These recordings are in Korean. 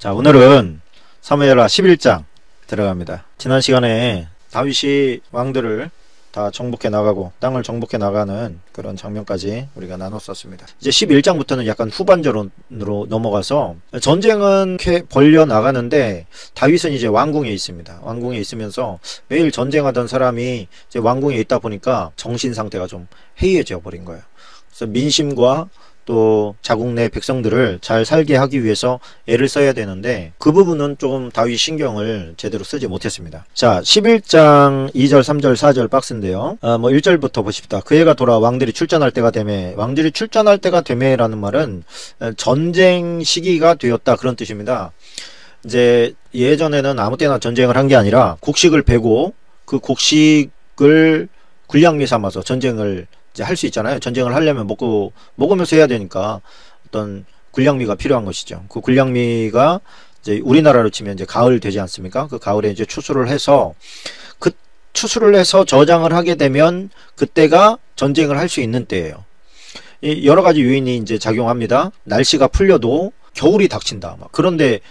자, 오늘은 사무엘하 11장 들어갑니다. 지난 시간에 다윗이 왕들을 다 정복해 나가고 땅을 정복해 나가는 그런 장면까지 우리가 나눴었습니다. 이제 11장부터는 약간 후반전으로 넘어가서 전쟁은 이렇게 벌려 나가는데 다윗은 이제 왕궁에 있습니다. 왕궁에 있으면서 매일 전쟁하던 사람이 이제 왕궁에 있다 보니까 정신 상태가 좀 해이해져 버린 거예요. 그래서 민심과 또 자국 내 백성들을 잘 살게 하기 위해서 애를 써야 되는데 그 부분은 조금 다윗 신경을 제대로 쓰지 못했습니다. 자, 11장 2절 3절 4절 박스인데요. 1절부터 보십시다. 그 해가 돌아 왕들이 출전할 때가 되매, 왕들이 출전할 때가 되매라는 말은 전쟁 시기가 되었다 그런 뜻입니다. 이제 예전에는 아무 때나 전쟁을 한 게 아니라 곡식을 베고 그 곡식을 군량미 삼아서 전쟁을 이제 할 수 있잖아요. 전쟁을 하려면 먹으면서 해야 되니까 어떤 군량미가 필요한 것이죠. 그 군량미가 이제 우리나라로 치면 이제 가을 되지 않습니까? 그 가을에 이제 추수를 해서 저장을 하게 되면 그때가 전쟁을 할 수 있는 때예요. 이 여러 가지 요인이 이제 작용합니다. 날씨가 풀려도 겨울이 닥친다. 그런데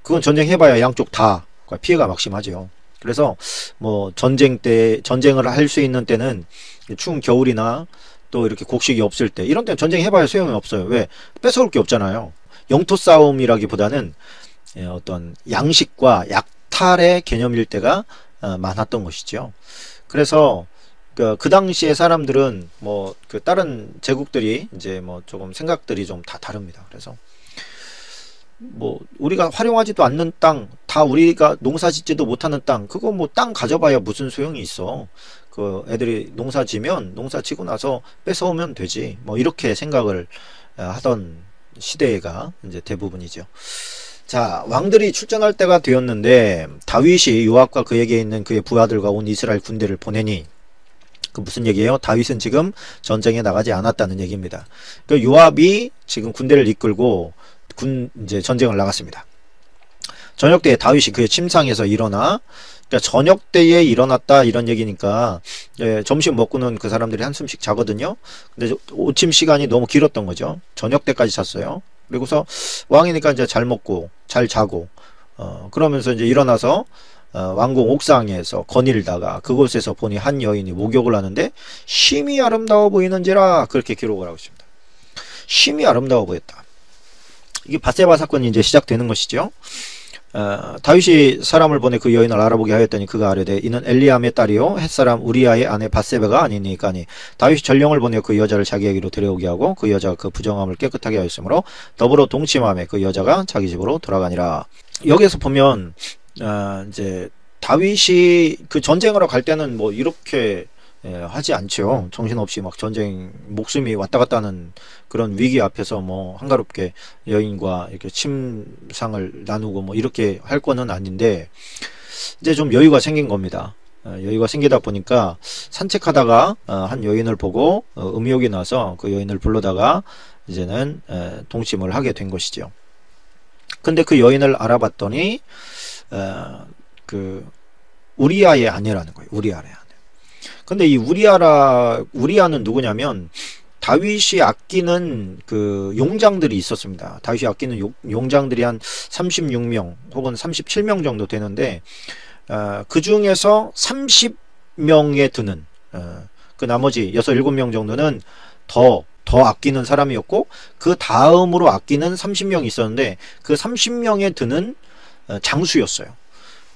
그건 전쟁해봐야 양쪽 다 피해가 막심하죠. 그래서 뭐 전쟁을 할 수 있는 때는 추운 겨울이나 또 이렇게 곡식이 없을 때 이런 때는 전쟁해봐야 소용이 없어요. 왜? 뺏어올 게 없잖아요. 영토 싸움이라기보다는 어떤 양식과 약탈의 개념일 때가 많았던 것이죠. 그래서 그 당시에 사람들은 뭐 그 다른 제국들이 이제 뭐 조금 생각들이 좀 다 다릅니다. 그래서 뭐 우리가 활용하지도 않는 땅, 다 우리가 농사 짓지도 못하는 땅, 그거 뭐 땅 가져봐야 무슨 소용이 있어. 그 애들이 농사 지면 농사 지고 나서 뺏어오면 되지. 뭐 이렇게 생각을 하던 시대가 이제 대부분이죠. 자, 왕들이 출전할 때가 되었는데 다윗이 요압과 그에게 있는 그의 부하들과 온 이스라엘 군대를 보내니, 그 무슨 얘기예요? 다윗은 지금 전쟁에 나가지 않았다는 얘기입니다. 그 요압이 지금 군대를 이끌고 이제 전쟁을 나갔습니다. 저녁 때에 다윗이 그의 침상에서 일어나, 그러니까 저녁 때에 일어났다 이런 얘기니까 점심 먹고는 그 사람들이 한숨씩 자거든요. 근데 오침 시간이 너무 길었던 거죠. 저녁 때까지 잤어요. 그리고서 왕이니까 이제 잘 먹고 잘 자고 그러면서 이제 일어나서 왕궁 옥상에서 거닐다가 그곳에서 보니 한 여인이 목욕을 하는데 심히 아름다워 보이는지라 그렇게 기록을 하고 있습니다. 심히 아름다워 보였다. 이게 밧세바 사건이 이제 시작되는 것이죠. 다윗이 사람을 보내 그 여인을 알아보게 하였더니 그가 아뢰되 이는 엘리암의 딸이요 햇사람 우리아의 아내 밧세바가 아니니까니. 다윗이 전령을 보내 그 여자를 자기에게로 데려오게 하고 그 여자가 그 부정함을 깨끗하게 하였으므로 더불어 동침함에 그 여자가 자기 집으로 돌아가니라. 여기에서 보면 이제 다윗이 그 전쟁하러 갈 때는 뭐 이렇게 하지 않죠. 정신없이 막 전쟁 목숨이 왔다 갔다 하는 그런 위기 앞에서 뭐 한가롭게 여인과 이렇게 침상을 나누고 뭐 이렇게 할 거는 아닌데 이제 좀 여유가 생긴 겁니다. 여유가 생기다 보니까 산책하다가 한 여인을 보고 음욕이 나서 그 여인을 불러다가 이제는 동침을 하게 된 것이죠. 근데 그 여인을 알아봤더니 그 우리아의 아내라는 거예요. 우리아의 아내. 근데 이 우리아는 누구냐면 다윗이 아끼는 그 용장들이 있었습니다. 다윗이 아끼는 용장들이 한 36명 혹은 37명 정도 되는데 그 중에서 30명에 드는 그 나머지 6, 7명 정도는 더 아끼는 사람이었고 그 다음으로 아끼는 30명이 있었는데 그 30명에 드는 장수였어요.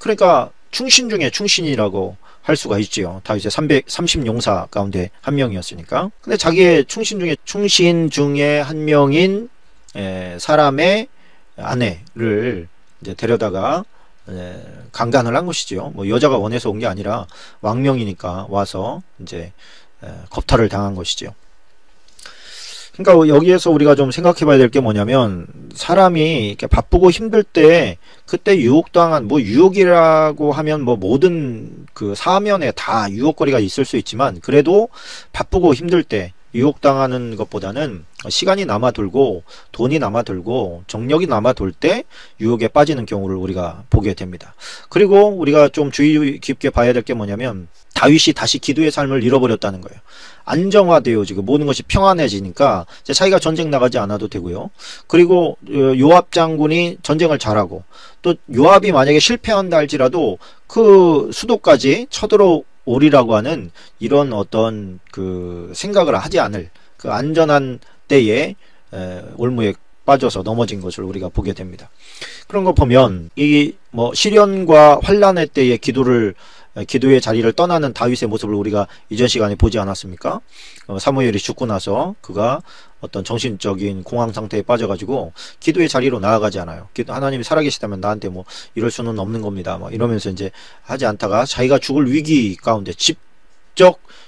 그러니까 충신 중에 충신이라고 할 수가 있지요. 다윗의 330용사 가운데 한 명이었으니까. 근데 자기의 충신 중에 한 명인 사람의 아내를 이제 데려다가 강간을 한 것이죠. 뭐 여자가 원해서 온 게 아니라 왕명이니까 와서 이제 겁탈을 당한 것이죠. 그러니까 여기에서 우리가 좀 생각해 봐야 될 게 뭐냐면 사람이 이렇게 바쁘고 힘들 때 그때 유혹당한 뭐 유혹이라고 하면 뭐 모든 그 사면에 다 유혹거리가 있을 수 있지만 그래도 바쁘고 힘들 때 유혹당하는 것보다는 시간이 남아돌고 돈이 남아돌고 정력이 남아돌 때 유혹에 빠지는 경우를 우리가 보게 됩니다. 그리고 우리가 좀 주의 깊게 봐야 될 게 뭐냐면 다윗이 다시 기도의 삶을 잃어버렸다는 거예요. 안정화되어 지금 모든 것이 평안해지니까 이제 자기가 전쟁 나가지 않아도 되고요. 그리고 요압 장군이 전쟁을 잘하고 또 요압이 만약에 실패한다 할지라도 그 수도까지 쳐들어오리라고 하는 이런 어떤 그 생각을 하지 않을 그 안전한 때에 올무에 빠져서 넘어진 것을 우리가 보게 됩니다. 그런 거 보면 이 뭐 시련과 환란의 때에 기도의 자리를 떠나는 다윗의 모습을 우리가 이전 시간에 보지 않았습니까? 사무엘이 죽고 나서 그가 어떤 정신적인 공황 상태에 빠져가지고 기도의 자리로 나아가지 않아요. 하나님이 살아계시다면 나한테 뭐 이럴 수는 없는 겁니다. 뭐 이러면서 이제 하지 않다가 자기가 죽을 위기 가운데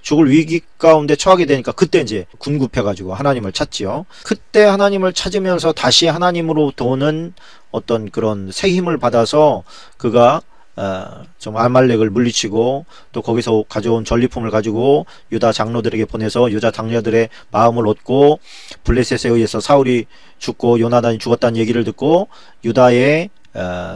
죽을 위기 가운데 처하게 되니까 그때 이제 군급해가지고 하나님을 찾지요. 그때 하나님을 찾으면서 다시 하나님으로부터 오는 어떤 그런 새 힘을 받아서 그가 좀 아말렉을 물리치고 또 거기서 가져온 전리품을 가지고 유다 장로들에게 보내서 유다 장로들의 마음을 얻고 블레셋에 의해서 사울이 죽고 요나단이 죽었다는 얘기를 듣고 유다의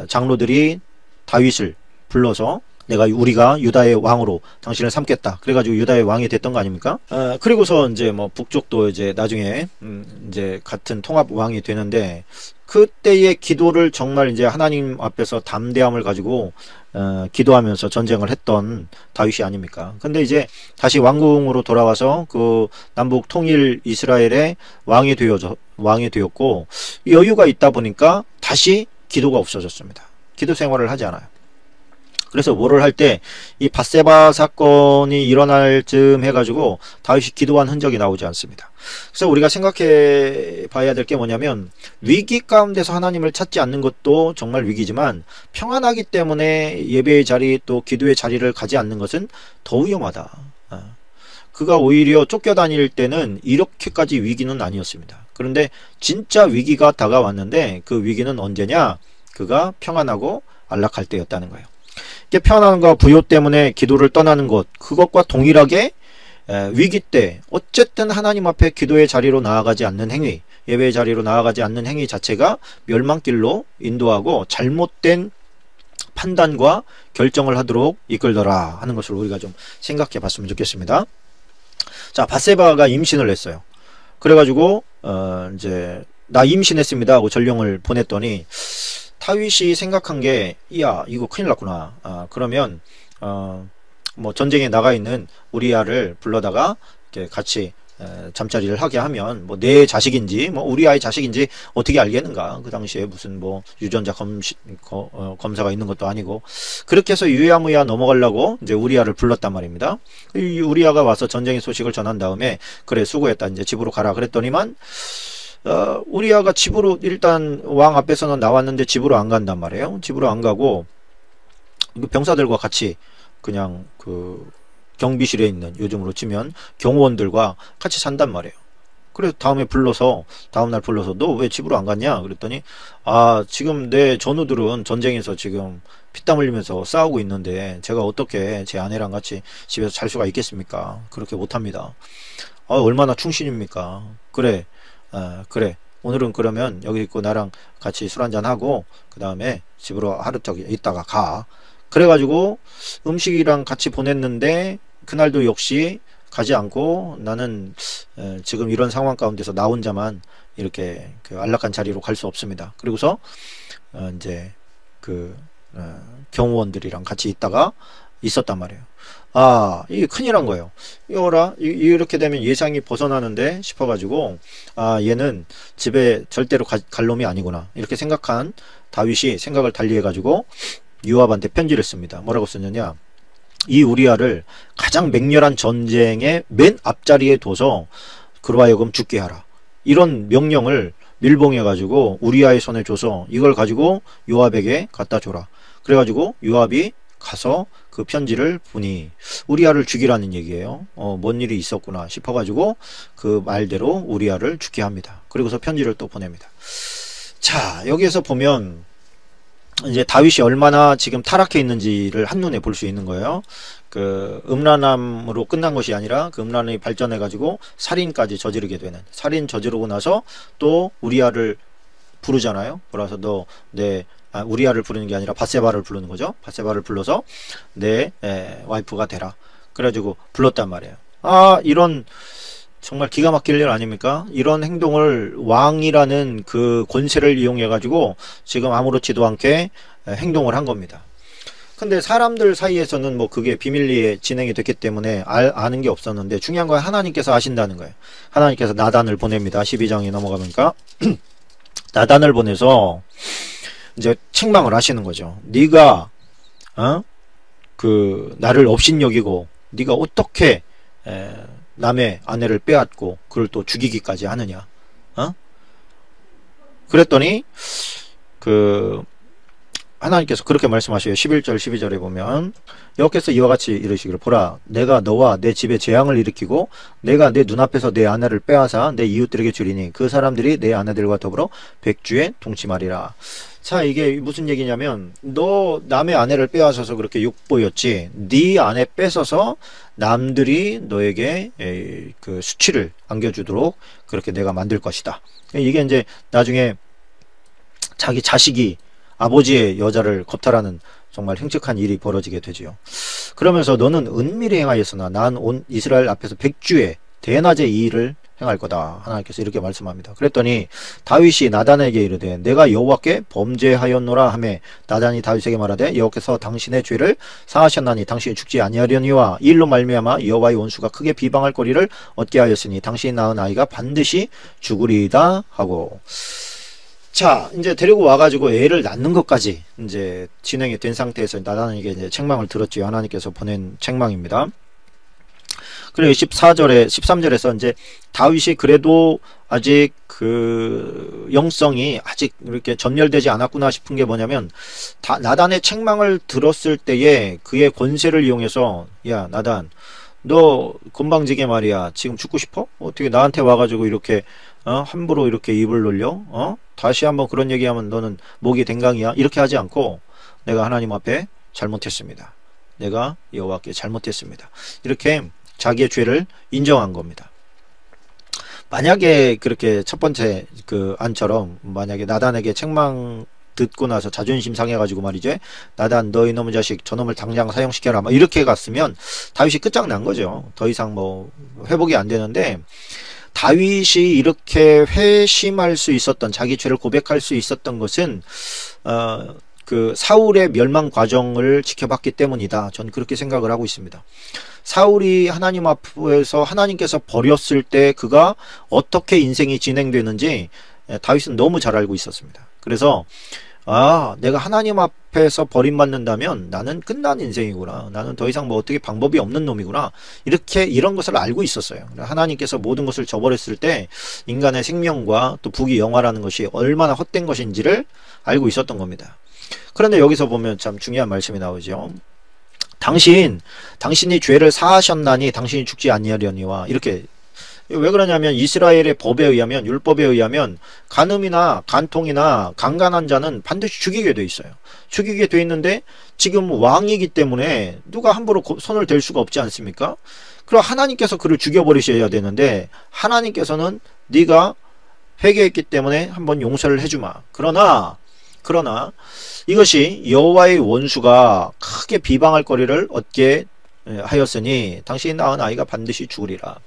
장로들이 다윗을 불러서 우리가 유다의 왕으로 당신을 삼겠다. 그래가지고 유다의 왕이 됐던 거 아닙니까? 그리고서 이제 뭐 북쪽도 이제 나중에 이제 같은 통합 왕이 되는데 그때의 기도를 정말 이제 하나님 앞에서 담대함을 가지고 기도하면서 전쟁을 했던 다윗이 아닙니까? 근데 이제 다시 왕궁으로 돌아와서 그 남북 통일 이스라엘의 왕이 되었고 여유가 있다 보니까 다시 기도가 없어졌습니다. 기도 생활을 하지 않아요. 그래서 뭐를 할 때 이 밧세바 사건이 일어날 즈음 해가지고 다윗이 기도한 흔적이 나오지 않습니다. 그래서 우리가 생각해 봐야 될 게 뭐냐면 위기 가운데서 하나님을 찾지 않는 것도 정말 위기지만 평안하기 때문에 예배의 자리 또 기도의 자리를 가지 않는 것은 더 위험하다. 그가 오히려 쫓겨다닐 때는 이렇게까지 위기는 아니었습니다. 그런데 진짜 위기가 다가왔는데 그 위기는 언제냐? 그가 평안하고 안락할 때였다는 거예요. 편안함과 부요 때문에 기도를 떠나는 것, 그것과 동일하게 위기 때 어쨌든 하나님 앞에 기도의 자리로 나아가지 않는 행위, 예배의 자리로 나아가지 않는 행위 자체가 멸망길로 인도하고 잘못된 판단과 결정을 하도록 이끌더라 하는 것을 우리가 좀 생각해 봤으면 좋겠습니다. 자, 밧세바가 임신을 했어요. 그래가지고 이제 나 임신했습니다 하고 전령을 보냈더니 다윗이 생각한 게, 야, 이거 큰일 났구나. 그러면, 뭐, 전쟁에 나가 있는 우리아를 불러다가, 이렇게 같이, 잠자리를 하게 하면, 뭐, 내 자식인지, 뭐, 우리아의 자식인지 어떻게 알겠는가. 그 당시에 무슨 뭐, 유전자 검사가 있는 것도 아니고. 그렇게 해서 유야무야 넘어가려고 이제 우리아를 불렀단 말입니다. 이 우리아가 와서 전쟁의 소식을 전한 다음에, 그래, 수고했다. 이제 집으로 가라. 그랬더니만, 우리아가 집으로 일단 왕 앞에서는 나왔는데 집으로 안 간단 말이에요. 집으로 안 가고 병사들과 같이 그냥 그 경비실에 있는, 요즘으로 치면 경호원들과 같이 산단 말이에요. 그래서 다음날 불러서 너 왜 집으로 안 갔냐 그랬더니, 지금 내 전우들은 전쟁에서 지금 피땀 흘리면서 싸우고 있는데 제가 어떻게 제 아내랑 같이 집에서 잘 수가 있겠습니까? 그렇게 못합니다. 얼마나 충신입니까? 그래, 오늘은 그러면 여기 있고 나랑 같이 술 한잔 하고 그 다음에 집으로 하루 저기 있다가 가. 그래가지고 음식이랑 같이 보냈는데 그날도 역시 가지 않고 나는 지금 이런 상황 가운데서 나 혼자만 이렇게 그 안락한 자리로 갈 수 없습니다. 그리고서 이제 그 경호원들이랑 같이 있다가 있었단 말이에요. 이게 큰일 난 거예요. 이렇게 되면 예상이 벗어나는데 싶어가지고, 얘는 집에 절대로 갈 놈이 아니구나. 이렇게 생각한 다윗이 생각을 달리 해가지고, 요압한테 편지를 씁니다. 뭐라고 썼느냐. 이 우리아를 가장 맹렬한 전쟁의 맨 앞자리에 둬서 그로 하여금 죽게 하라. 이런 명령을 밀봉해가지고 우리아의 손에 줘서 이걸 가지고 요압에게 갖다 줘라. 그래가지고 요압이 가서 그 편지를 보니 우리아를 죽이라는 얘기예요. 뭔 일이 있었구나 싶어가지고 그 말대로 우리아를 죽게 합니다. 그리고서 편지를 또 보냅니다. 자, 여기에서 보면 이제 다윗이 얼마나 지금 타락해 있는지를 한눈에 볼 수 있는 거예요. 그 음란함으로 끝난 것이 아니라 그 음란함이 발전해 가지고 살인까지 저지르게 되는, 살인 저지르고 나서 또 우리아를 부르잖아요. 그래서 우리아를 부르는 게 아니라 밧세바를 부르는 거죠. 밧세바를 불러서 내 와이프가 되라, 그래가지고 불렀단 말이에요. 이런 정말 기가 막힐 일 아닙니까? 이런 행동을 왕이라는 그 권세를 이용해 가지고 지금 아무렇지도 않게 행동을 한 겁니다. 근데 사람들 사이에서는 뭐 그게 비밀리에 진행이 됐기 때문에 아는 게 없었는데, 중요한 건 하나님께서 아신다는 거예요. 하나님께서 나단을 보냅니다. 12장에 넘어가니까 나단을 보내서 이제 책망을 하시는 거죠. 네가 그 나를 업신여기고 네가 어떻게 남의 아내를 빼앗고 그걸 또 죽이기까지 하느냐. 그랬더니 그 하나님께서 그렇게 말씀하셔요. 11절 12절에 보면 여호와께서 이와 같이 이르시기를, 보라, 내가 너와 내 집에 재앙을 일으키고 내가 내 눈앞에서 내 아내를 빼앗아 내 이웃들에게 주리니 그 사람들이 내 아내들과 더불어 백주에 동침하리라. 자, 이게 무슨 얘기냐면, 너 남의 아내를 빼앗아서 그렇게 욕보였지, 네 아내 뺏어서 남들이 너에게 그 수치를 안겨주도록 그렇게 내가 만들 것이다. 이게 이제 나중에 자기 자식이 아버지의 여자를 겁탈하는 정말 흉측한 일이 벌어지게 되지요. 그러면서 너는 은밀히 행하였으나 난 온 이스라엘 앞에서 백주에 대낮에 이 일을 행할 거다. 하나님께서 이렇게 말씀합니다. 그랬더니 다윗이 나단에게 이르되 내가 여호와께 범죄하였노라 하매, 나단이 다윗에게 말하되 여호와께서 당신의 죄를 사하셨나니 당신이 죽지 아니하려니와 이 일로 말미암아 여호와의 원수가 크게 비방할 거리를 얻게 하였으니 당신이 낳은 아이가 반드시 죽으리이다 하고. 자, 이제 데리고 와가지고 애를 낳는 것까지 이제 진행이 된 상태에서 나단에게 이제 책망을 들었지요. 하나님께서 보낸 책망입니다. 그리고 14절에 13절에서 이제 다윗이 그래도 아직 그 영성이 아직 이렇게 전멸되지 않았구나 싶은 게 뭐냐면, 나단의 책망을 들었을 때에 그의 권세를 이용해서, 야 나단, 너 건방지게 말이야 지금 죽고 싶어? 어떻게 나한테 와가지고 이렇게 함부로 이렇게 입을 놀려? 다시 한번 그런 얘기하면 너는 목이 댕강이야? 이렇게 하지 않고, 내가 하나님 앞에 잘못했습니다. 내가 여호와께 잘못했습니다. 이렇게 자기의 죄를 인정한 겁니다. 만약에 그렇게 첫 번째 그 안처럼 만약에 나단에게 책망 듣고 나서 자존심 상해가지고 말이죠, 나단 너 이놈의 자식 저놈을 당장 사형시켜라 막 이렇게 갔으면 다윗이 끝장난 거죠. 더 이상 뭐 회복이 안 되는데, 다윗이 이렇게 회심할 수 있었던, 자기 죄를 고백할 수 있었던 것은 그 사울의 멸망 과정을 지켜봤기 때문이다. 전 그렇게 생각을 하고 있습니다. 사울이 하나님 앞에서 하나님께서 버렸을 때 그가 어떻게 인생이 진행되는지 다윗은 너무 잘 알고 있었습니다. 그래서 내가 하나님 앞에서 버림받는다면 나는 끝난 인생이구나, 나는 더 이상 뭐 어떻게 방법이 없는 놈이구나, 이런 것을 알고 있었어요. 하나님께서 모든 것을 저버렸을 때 인간의 생명과 또 부귀 영화라는 것이 얼마나 헛된 것인지를 알고 있었던 겁니다. 그런데 여기서 보면 참 중요한 말씀이 나오죠. 당신이 죄를 사하셨나니 당신이 죽지 아니하려니와. 이렇게, 왜 그러냐면 이스라엘의 법에 의하면, 율법에 의하면 간음이나 간통이나 강간한 자는 반드시 죽이게 돼 있어요. 죽이게 돼 있는데 지금 왕이기 때문에 누가 함부로 손을 댈 수가 없지 않습니까? 그럼 하나님께서 그를 죽여버리셔야 되는데, 하나님께서는 네가 회개했기 때문에 한번 용서를 해주마. 그러나 이것이 여호와의 원수가 크게 비방할 거리를 얻게 하였으니 당신이 낳은 아이가 반드시 죽으리라.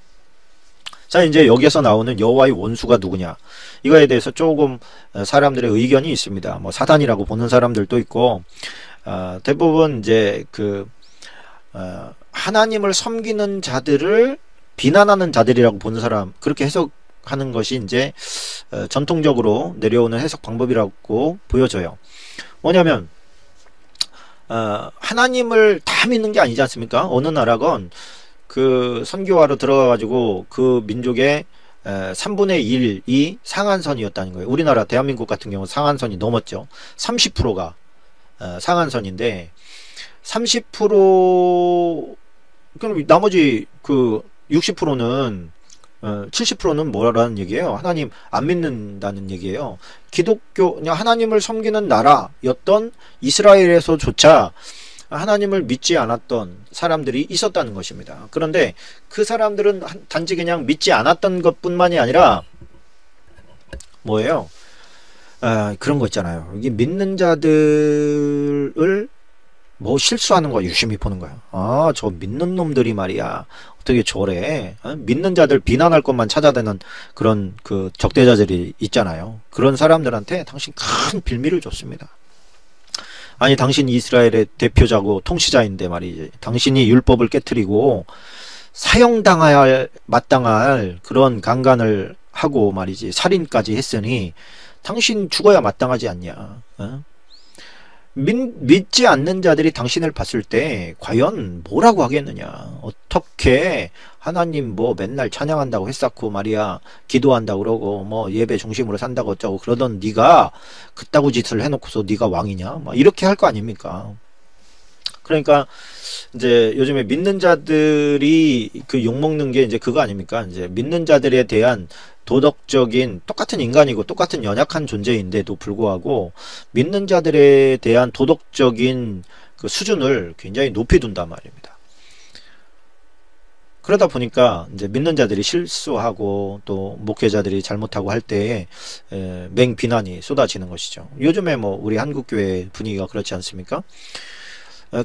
자, 이제 여기에서 나오는 여호와의 원수가 누구냐, 이거에 대해서 조금 사람들의 의견이 있습니다. 뭐 사단이라고 보는 사람들도 있고, 대부분 이제 하나님을 섬기는 자들을 비난하는 자들이라고 보는 사람, 그렇게 해석하는 것이 이제 전통적으로 내려오는 해석 방법이라고 보여져요. 뭐냐면 하나님을 다 믿는 게 아니지 않습니까? 어느 나라건 그 선교하러 들어가가지고 그 민족의 3분의 1이 상한선이었다는 거예요. 우리나라 대한민국 같은 경우 상한선이 넘었죠. 30%가 상한선인데 30%, 그럼 나머지 그 60%는 70%는 뭐라는 얘기예요? 하나님 안 믿는다는 얘기예요. 기독교, 그냥 하나님을 섬기는 나라였던 이스라엘에서조차 하나님을 믿지 않았던 사람들이 있었다는 것입니다. 그런데 그 사람들은 단지 그냥 믿지 않았던 것뿐만이 아니라 뭐예요? 그런 거 있잖아요. 이게 믿는 자들을 뭐 실수하는 거 유심히 보는 거예요. 저 믿는 놈들이 말이야 어떻게 저래. 믿는 자들 비난할 것만 찾아대는 그런 그 적대자들이 있잖아요. 그런 사람들한테 당신 큰 빌미를 줬습니다. 아니 당신 이스라엘의 대표자고 통치자인데 말이지, 당신이 율법을 깨트리고 사형당할 마땅할 그런 강간을 하고 말이지 살인까지 했으니 당신 죽어야 마땅하지 않냐. 믿지 않는 자들이 당신을 봤을 때 과연 뭐라고 하겠느냐. 어떻게 하나님 뭐 맨날 찬양한다고 했었고 말이야, 기도한다고 그러고 뭐 예배 중심으로 산다고 어쩌고 그러던 네가 그따구 짓을 해놓고서 네가 왕이냐, 막 이렇게 할 거 아닙니까. 그러니까 이제 요즘에 믿는 자들이 그 욕먹는 게 이제 그거 아닙니까. 이제 믿는 자들에 대한 도덕적인, 똑같은 인간이고 똑같은 연약한 존재인데도 불구하고 믿는 자들에 대한 도덕적인 그 수준을 굉장히 높이 둔단 말입니다. 그러다 보니까 이제 믿는 자들이 실수하고 또 목회자들이 잘못하고 할 때에 맹비난이 쏟아지는 것이죠. 요즘에 뭐 우리 한국교회 분위기가 그렇지 않습니까?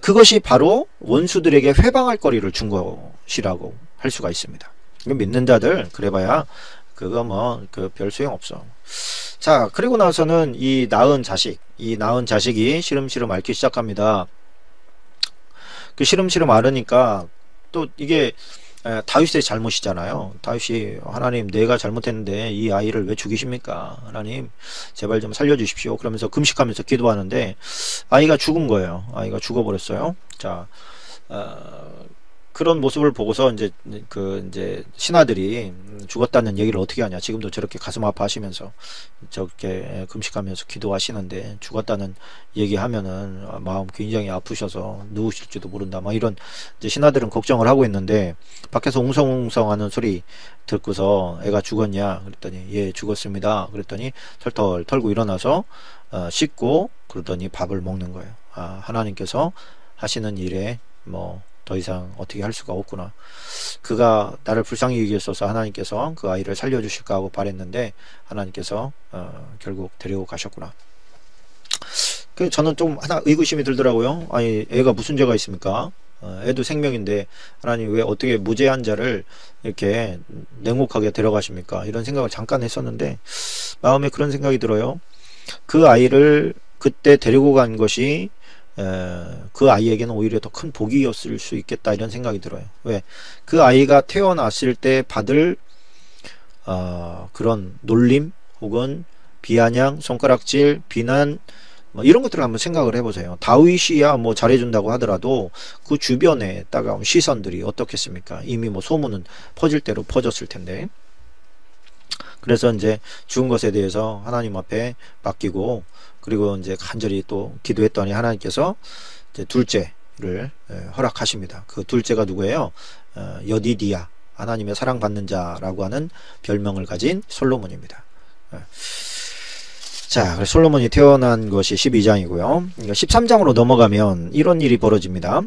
그것이 바로 원수들에게 회방할 거리를 준 것이라고 할 수가 있습니다. 믿는 자들 그래봐야 그거 뭐 그 별 소용 없어. 자, 그리고 나서는 이 낳은 자식이 시름시름 앓기 시작합니다. 그 시름시름 앓으니까 또 이게 다윗의 잘못이잖아요. 다윗이 하나님 내가 잘못했는데 이 아이를 왜 죽이십니까? 하나님 제발 좀 살려주십시오. 그러면서 금식하면서 기도하는데 아이가 죽은 거예요. 아이가 죽어버렸어요. 자, 그런 모습을 보고서 이제 신하들이 죽었다는 얘기를 어떻게 하냐. 지금도 저렇게 가슴 아파하시면서 저렇게 금식하면서 기도하시는데 죽었다는 얘기하면은 마음 굉장히 아프셔서 누우실지도 모른다. 막 이런 이제 신하들은 걱정을 하고 있는데 밖에서 웅성웅성하는 소리 듣고서 애가 죽었냐 그랬더니 예 죽었습니다. 그랬더니 털털 털고 일어나서 씻고 그러더니 밥을 먹는 거예요. 하나님께서 하시는 일에 뭐 더 이상 어떻게 할 수가 없구나. 그가 나를 불쌍히 여기셔서 하나님께서 그 아이를 살려주실까 하고 바랬는데 하나님께서 결국 데리고 가셨구나. 저는 좀 하나 의구심이 들더라고요. 아니 애가 무슨 죄가 있습니까? 애도 생명인데 하나님 왜 어떻게 무죄한 자를 이렇게 냉혹하게 데려가십니까? 이런 생각을 잠깐 했었는데 마음에 그런 생각이 들어요. 그 아이를 그때 데리고 간 것이 그 아이에게는 오히려 더 큰 복이었을 수 있겠다 이런 생각이 들어요. 왜? 그 아이가 태어났을 때 받을 그런 놀림 혹은 비아냥, 손가락질, 비난 뭐 이런 것들을 한번 생각을 해보세요. 다윗이야 뭐 잘해준다고 하더라도 그 주변에 따가운 시선들이 어떻겠습니까? 이미 뭐 소문은 퍼질 대로 퍼졌을 텐데. 그래서 이제 죽은 것에 대해서 하나님 앞에 맡기고 그리고 이제 간절히 또 기도했더니 하나님께서 이제 둘째를 허락하십니다. 그 둘째가 누구예요? 여디디야, 하나님의 사랑받는 자라고 하는 별명을 가진 솔로몬입니다. 자, 그래서 솔로몬이 태어난 것이 12장이고요. 13장으로 넘어가면 이런 일이 벌어집니다.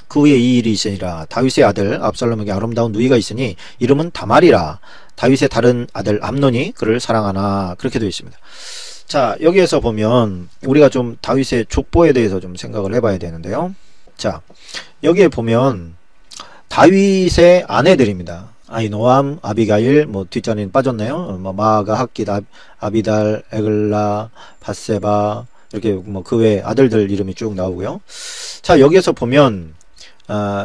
그 후에 이 일이 있으니라. 다윗의 아들 압살롬에게 아름다운 누이가 있으니 이름은 다말이라. 다윗의 다른 아들 암논이 그를 사랑하나. 그렇게 되어 있습니다. 자, 여기에서 보면 우리가 좀 다윗의 족보에 대해서 좀 생각을 해봐야 되는데요. 자, 여기에 보면 다윗의 아내들입니다. 아히노암, 아비가일, 뭐 뒷자리는 빠졌네요. 뭐 마아가, 학깃, 아비달, 에글라, 바세바 이렇게 뭐 그 외 아들들 이름이 쭉 나오고요. 자, 여기에서 보면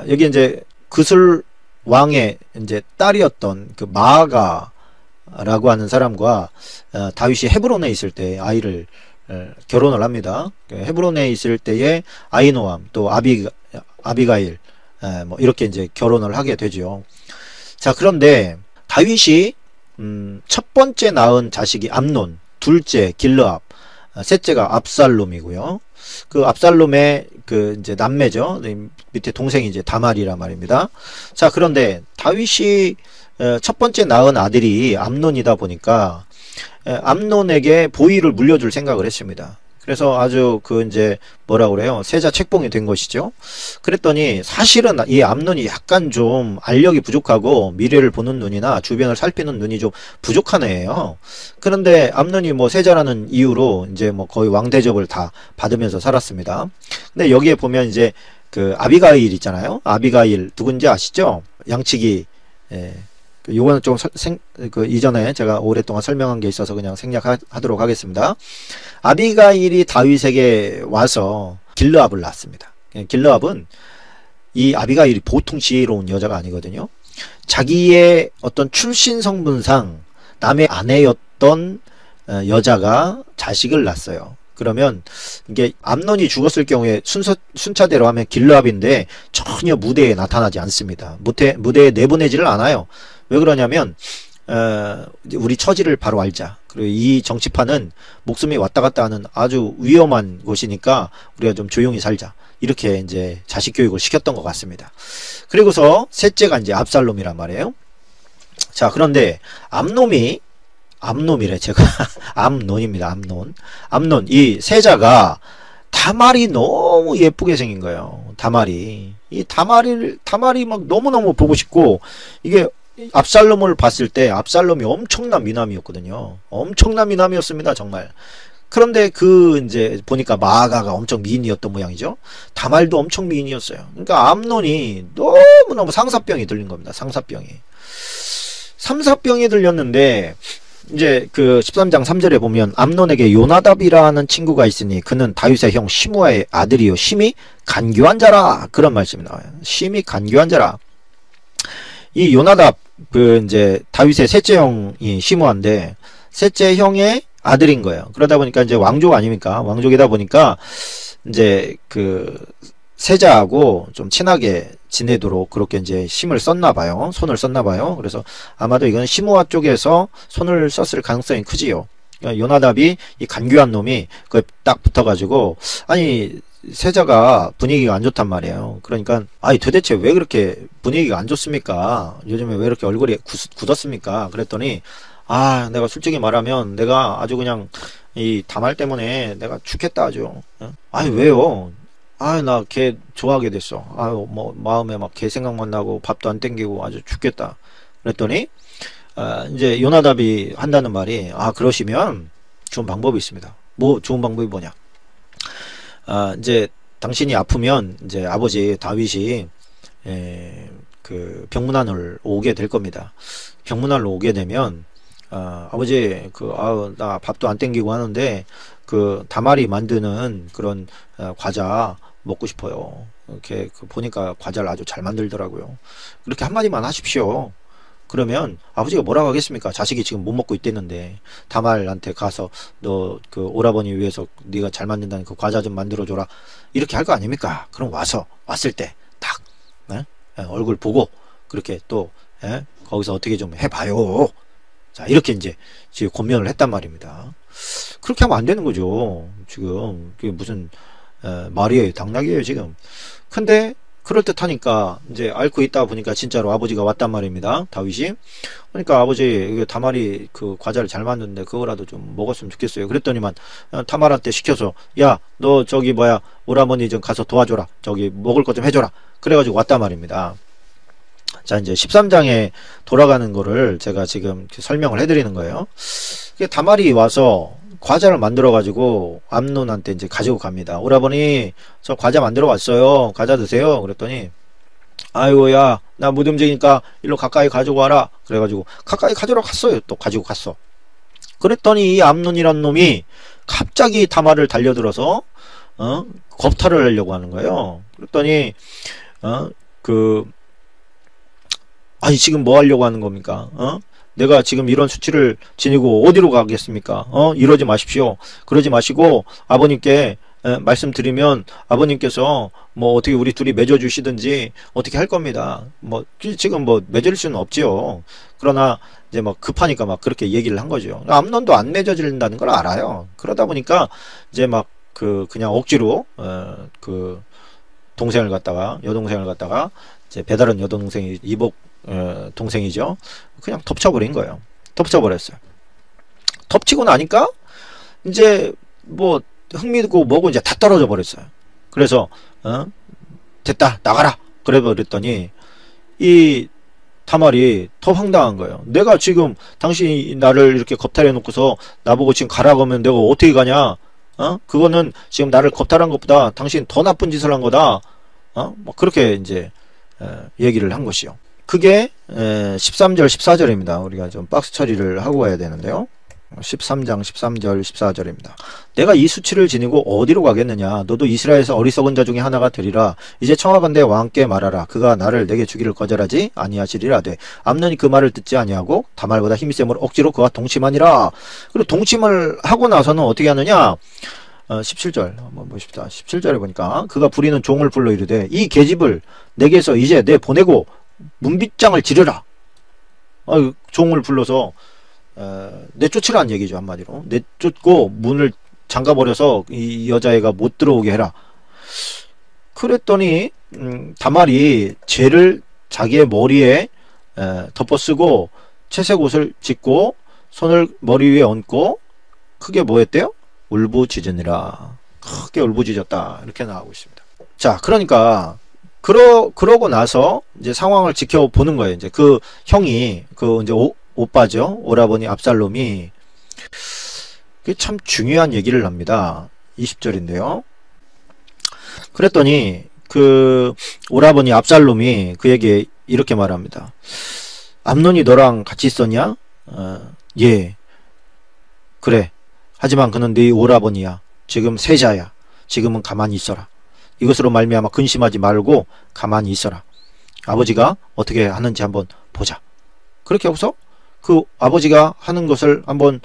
여기 이제 그술 왕의 이제 딸이었던 그 마아가 라고 하는 사람과 다윗이 헤브론에 있을 때 아이를 결혼을 합니다. 헤브론에 있을 때에 아히노암 또 아비가일 뭐 이렇게 이제 결혼을 하게 되죠. 자, 그런데 다윗이 첫 번째 낳은 자식이 암논, 둘째 길르압, 셋째가 압살롬이고요. 그 압살롬의 그 이제 남매죠. 밑에 동생이 이제 다말이란 말입니다. 자, 그런데 다윗이 첫 번째 낳은 아들이 암논이다 보니까 암논에게 보위를 물려줄 생각을 했습니다. 그래서 아주 그 이제 뭐라 그래요? 세자 책봉이 된 것이죠. 그랬더니 사실은 이 암논이 약간 좀 알력이 부족하고 미래를 보는 눈이나 주변을 살피는 눈이 좀 부족한 애예요. 그런데 암논이 뭐 세자라는 이유로 이제 뭐 거의 왕 대접을 다 받으면서 살았습니다. 근데 여기에 보면 이제 그 아비가일 있잖아요. 아비가일 누군지 아시죠? 양치기. 예. 요거는 좀 그 이전에 제가 오랫동안 설명한 게 있어서 그냥 생략하도록 하겠습니다. 아비가일이 다윗에게 와서 길르압을 낳았습니다. 길르압은 이 아비가일이 보통 지혜로운 여자가 아니거든요. 자기의 어떤 출신 성분상 남의 아내였던 여자가 자식을 낳았어요. 그러면 이게 암논이 죽었을 경우에 순차대로 하면 길르압인데 전혀 무대에 나타나지 않습니다. 무대에 내보내지를 않아요. 왜 그러냐면 우리 처지를 바로 알자. 그리고 이 정치판은 목숨이 왔다 갔다 하는 아주 위험한 곳이니까 우리가 좀 조용히 살자. 이렇게 이제 자식 교육을 시켰던 것 같습니다. 그리고서 셋째가 이제 압살롬이란 말이에요. 자, 그런데 암놈이래 제가 암논입니다. 암논 이 세자가 다말이 너무 예쁘게 생긴 거예요. 다말이 막 너무너무 보고 싶고, 이게 압살롬을 봤을 때 압살롬이 엄청난 미남이었거든요. 엄청난 미남이었습니다. 정말. 그런데 그 이제 보니까 마아가가 엄청 미인이었던 모양이죠. 다말도 엄청 미인이었어요. 그러니까 암논이 너무너무 상사병이 들린 겁니다. 상사병이 들렸는데 이제 그 13장 3절에 보면 암논에게 요나답이라는 친구가 있으니 그는 다윗의 형 시므아의 아들이요 심히 간교한 자라, 그런 말씀이 나와요. 심히 간교한 자라. 이 요나답 그 이제 다윗의 셋째 형이 시므아인데 셋째 형의 아들인 거예요. 그러다 보니까 이제 왕족 아닙니까? 왕족이다 보니까 이제 그 세자하고 좀 친하게 지내도록 그렇게 이제 손을 썼나 봐요. 그래서 아마도 이건 시므아 쪽에서 손을 썼을 가능성이 크지요. 그러니까 요나답이 이 간교한 놈이 그 딱 붙어가지고, 아니 세자가 분위기가 안 좋단 말이에요. 그러니까 아니 도대체 왜 그렇게 분위기가 안 좋습니까? 요즘에 왜 이렇게 얼굴이 굳었습니까? 그랬더니 아, 내가 솔직히 말하면 내가 아주 그냥 이 다말 때문에 내가 죽겠다 아주. 아니 왜요? 아, 나 걔 좋아하게 됐어. 아유, 뭐 마음에 막 걔 생각만 나고 밥도 안 땡기고 아주 죽겠다. 그랬더니 이제 요나답이 한다는 말이, 아, 그러시면 좋은 방법이 있습니다. 뭐 좋은 방법이 뭐냐? 이제 당신이 아프면 이제 아버지 다윗이 그 병문안을 오게 될 겁니다. 병문안을 오게 되면 아버지 나 밥도 안 땡기고 하는데 그 다말이 만드는 그런 과자 먹고 싶어요. 이렇게 보니까 과자를 아주 잘 만들더라고요. 그렇게 한마디만 하십시오. 그러면 아버지가 뭐라고 하겠습니까? 자식이 지금 못 먹고 있댔는데 다말한테 가서 너 그 오라버니 위해서 네가 잘 만든다는 그 과자 좀 만들어줘라, 이렇게 할 거 아닙니까? 그럼 왔을 때 딱 얼굴 보고 그렇게 또 거기서 어떻게 좀 해봐요. 자, 이렇게 이제 지금 권면을 했단 말입니다. 그렇게 하면 안 되는 거죠. 지금 그게 무슨 말이에요, 당나귀예요 지금. 근데 그럴듯하니까 이제 앓고 있다 보니까 진짜로 아버지가 왔단 말입니다. 다윗이. 그러니까 아버지 다말이 그 과자를 잘 만드는데 그거라도 좀 먹었으면 좋겠어요. 그랬더니만 다말한테 시켜서, 야, 너 저기 뭐야 오라버니 좀 가서 도와줘라, 저기 먹을 거 좀 해줘라, 그래가지고 왔단 말입니다. 자, 이제 13장에 돌아가는 거를 제가 지금 설명을 해드리는 거예요. 다말이 와서 과자를 만들어 가지고 암논한테 이제 가지고 갑니다. 오라버니, 저 과자 만들어 왔어요. 과자 드세요. 그랬더니 아이고, 야, 나 무덤쟁이니까 일로 가까이 가지고 와라. 그래가지고 가까이 가지러 갔어요. 또 가지고 갔어. 그랬더니 이 암논이란 놈이 갑자기 다말을 달려들어서 겁탈을 하려고 하는 거예요. 그랬더니 아니 지금 뭐 하려고 하는 겁니까? 내가 지금 이런 수치를 지니고 어디로 가겠습니까? 이러지 마십시오. 그러지 마시고 아버님께 말씀드리면 아버님께서 뭐 어떻게 우리 둘이 맺어주시든지 어떻게 할 겁니다. 뭐 지금 뭐 맺을 수는 없지요. 그러나 이제 뭐 급하니까 막 그렇게 얘기를 한 거죠. 암논도 안 맺어진다는 걸 알아요. 그러다 보니까 이제 막 그냥 억지로 그 여동생을 갖다가 이제 배다른 여동생이 이복 동생이죠. 그냥 덮쳐버린 거예요. 덮쳐버렸어요. 덮치고 나니까 이제 뭐 흥미고 뭐고 이제 다 떨어져 버렸어요. 그래서 됐다 나가라 그래 버렸더니 이 다말이 더 황당한 거예요. 내가 지금 당신이 나를 이렇게 겁탈해 놓고서 나보고 지금 가라고 하면 내가 어떻게 가냐? 그거는 지금 나를 겁탈한 것보다 당신 더 나쁜 짓을 한 거다. 뭐 그렇게 이제 얘기를 한 것이요. 그게 13절 14절입니다. 우리가 좀 박스 처리를 하고 가야 되는데요. 13장 13절 14절입니다. 내가 이 수치를 지니고 어디로 가겠느냐? 너도 이스라엘에서 어리석은 자 중에 하나가 되리라. 이제 청하건대 왕께 말하라. 그가 나를 내게 주기를 거절하지 아니하시리라되. 암논이 그 말을 듣지 아니하고 다말보다 힘이 세므로 억지로 그와 동침하니라. 그리고 동침을 하고 나서는 어떻게 하느냐? 17절 한번 보십시다. 17절에 보니까 그가 부리는 종을 불러 이르되 이 계집을 내게서 이제 내 보내고 문빗장을 지르라. 종을 불러서 내쫓으라는 얘기죠. 한마디로 내쫓고 문을 잠가버려서 이 여자애가 못 들어오게 해라. 그랬더니 다말이 죄를 자기의 머리에 덮어쓰고 채색 옷을 짓고 손을 머리 위에 얹고 크게 뭐 했대요? 울부짖으니라. 크게 울부짖었다. 이렇게 나오고 있습니다. 자, 그러니까 그러고 나서 이제 상황을 지켜보는 거예요. 이제 그 형이 그 이제 오빠죠. 오라버니 압살롬이 참 중요한 얘기를 합니다. 20절인데요. 그랬더니 그 오라버니 압살롬이 그에게 이렇게 말합니다. 암논이 너랑 같이 있었냐? 예. 그래. 하지만 그는 네 오라버니야. 지금 세자야. 지금은 가만히 있어라. 이것으로 말미암아 근심하지 말고 가만히 있어라. 아버지가 어떻게 하는지 한번 보자. 그렇게 하고서 그 아버지가 하는 것을 한번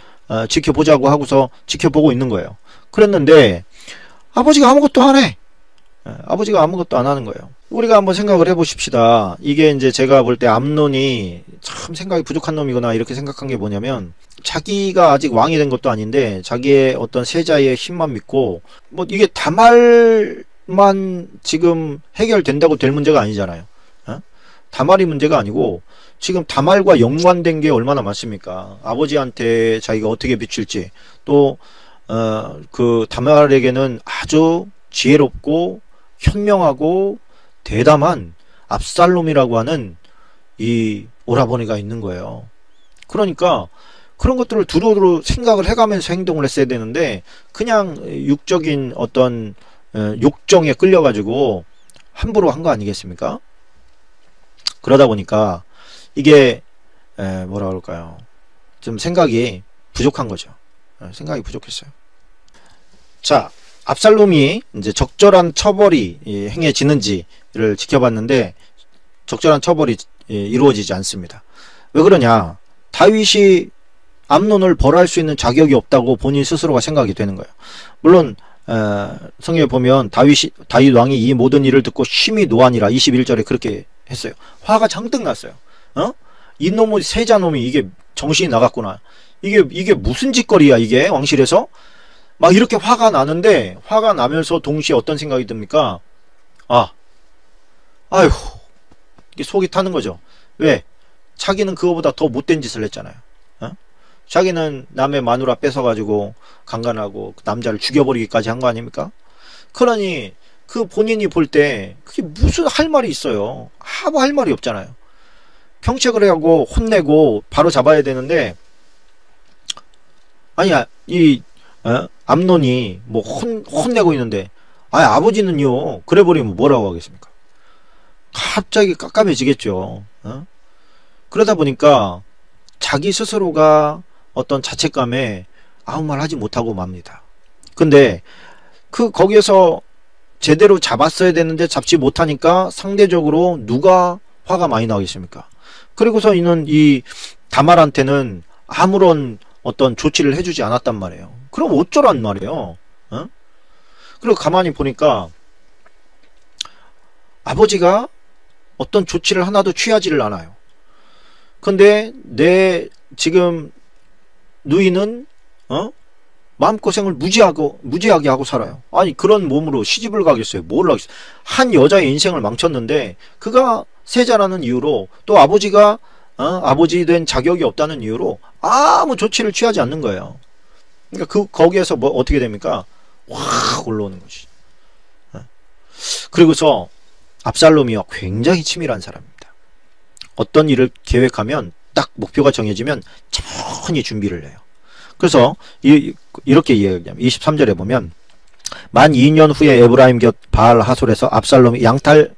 지켜보자고 하고서 지켜보고 있는 거예요. 그랬는데 아버지가 아무것도 안 해. 아버지가 아무것도 안 하는 거예요. 우리가 한번 생각을 해보십시다. 이게 이제 제가 볼 때 암논이 참 생각이 부족한 놈이구나 이렇게 생각한 게 뭐냐면 자기가 아직 왕이 된 것도 아닌데 자기의 어떤 세자의 힘만 믿고 뭐 이게 다말만 지금 해결된다고 될 문제가 아니잖아요. 다말이 문제가 아니고 지금 다말과 연관된 게 얼마나 많습니까? 아버지한테 자기가 어떻게 비출지 또 그 다말에게는 아주 지혜롭고 현명하고 대담한 압살롬이라고 하는 이 오라버니가 있는 거예요. 그러니까 그런 것들을 두루두루 생각을 해가면서 행동을 했어야 되는데 그냥 육적인 어떤 욕정에 끌려가지고 함부로 한 거 아니겠습니까? 그러다 보니까 이게 뭐라 그럴까요? 좀 생각이 부족한 거죠. 생각이 부족했어요. 자, 압살롬이 이제 적절한 처벌이 행해지는지를 지켜봤는데 적절한 처벌이 이루어지지 않습니다. 왜 그러냐? 다윗이 암논을 벌할 수 있는 자격이 없다고 본인 스스로가 생각이 되는 거예요. 물론 성경에 보면 다윗 왕이 이 모든 일을 듣고 심히 노하니라 21절에 그렇게 했어요. 화가 잔뜩 났어요. 이놈의 세자놈이 이게 정신이 나갔구나. 이게 무슨 짓거리야 이게 왕실에서? 막 이렇게 화가 나는데 화가 나면서 동시에 어떤 생각이 듭니까? 아휴 이게 속이 타는 거죠. 왜? 자기는 그거보다 더 못된 짓을 했잖아요. 자기는 남의 마누라 뺏어가지고 강간하고 남자를 죽여버리기까지 한 거 아닙니까? 그러니 그 본인이 볼 때 그게 무슨 할 말이 있어요. 아무 할 말이 없잖아요. 평책을 하고 혼내고 바로 잡아야 되는데 아니야 이 암논이 뭐 혼내고 있는데 아버지는요 그래 버리면 뭐라고 하겠습니까? 갑자기 깝깝해지겠죠. 그러다 보니까 자기 스스로가 어떤 자책감에 아무 말 하지 못하고 맙니다. 근데 거기에서 제대로 잡았어야 되는데 잡지 못하니까 상대적으로 누가 화가 많이 나겠습니까? 그리고서 이 다말한테는 아무런 어떤 조치를 해주지 않았단 말이에요. 그럼 어쩌란 말이에요. 그리고 가만히 보니까 아버지가 어떤 조치를 하나도 취하지를 않아요. 근데 내 지금 누이는 마음고생을 무지하게 하고 살아요. 아니 그런 몸으로 시집을 가겠어요. 뭘 하겠어요. 한 여자의 인생을 망쳤는데 그가 세자라는 이유로 또 아버지가 아버지 된 자격이 없다는 이유로 아무 조치를 취하지 않는 거예요. 그러니까 거기에서 뭐 어떻게 됩니까? 확 올라오는 거지. 그리고서 압살롬이요, 굉장히 치밀한 사람입니다. 어떤 일을 계획하면 딱 목표가 정해지면 천천히 준비를 해요. 그래서 이렇게 이야기합니다. 23절에 보면 만 2년 후에 에브라임 곁 바알 하솔에서 압살롬이 양털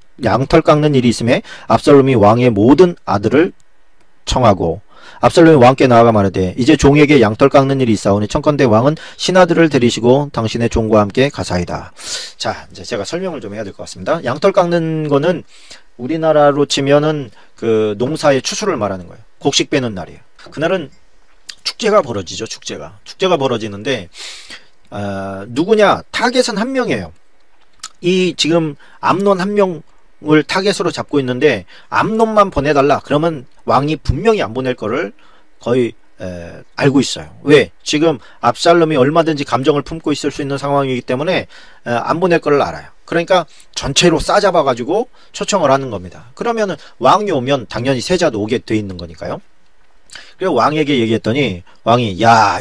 깎는 일이 있음에 압살롬이 왕의 모든 아들을 청하고 압살롬이 왕께 나아가 말하되 이제 종에게 양털 깎는 일이 있사오니 청컨대 왕은 신하들을 데리시고 당신의 종과 함께 가사이다. 자, 이제 제가 설명을 좀 해야 될 것 같습니다. 양털 깎는 거는 우리나라로 치면은 그 농사의 추수를 말하는 거예요. 곡식 빼는 날이에요. 그날은 축제가 벌어지죠. 축제가 벌어지는데 누구냐? 타겟은 한 명이에요. 이 지금 암논 한 명을 타겟으로 잡고 있는데 암논만 보내달라. 그러면 왕이 분명히 안 보낼 거를 거의 알고 있어요. 왜? 지금 압살롬이 얼마든지 감정을 품고 있을 수 있는 상황이기 때문에 안 보낼 거를 알아요. 그러니까 전체로 싸잡아 가지고 초청을 하는 겁니다. 그러면은 왕이 오면 당연히 세자도 오게 돼 있는 거니까요. 그리고 왕에게 얘기했더니 왕이 야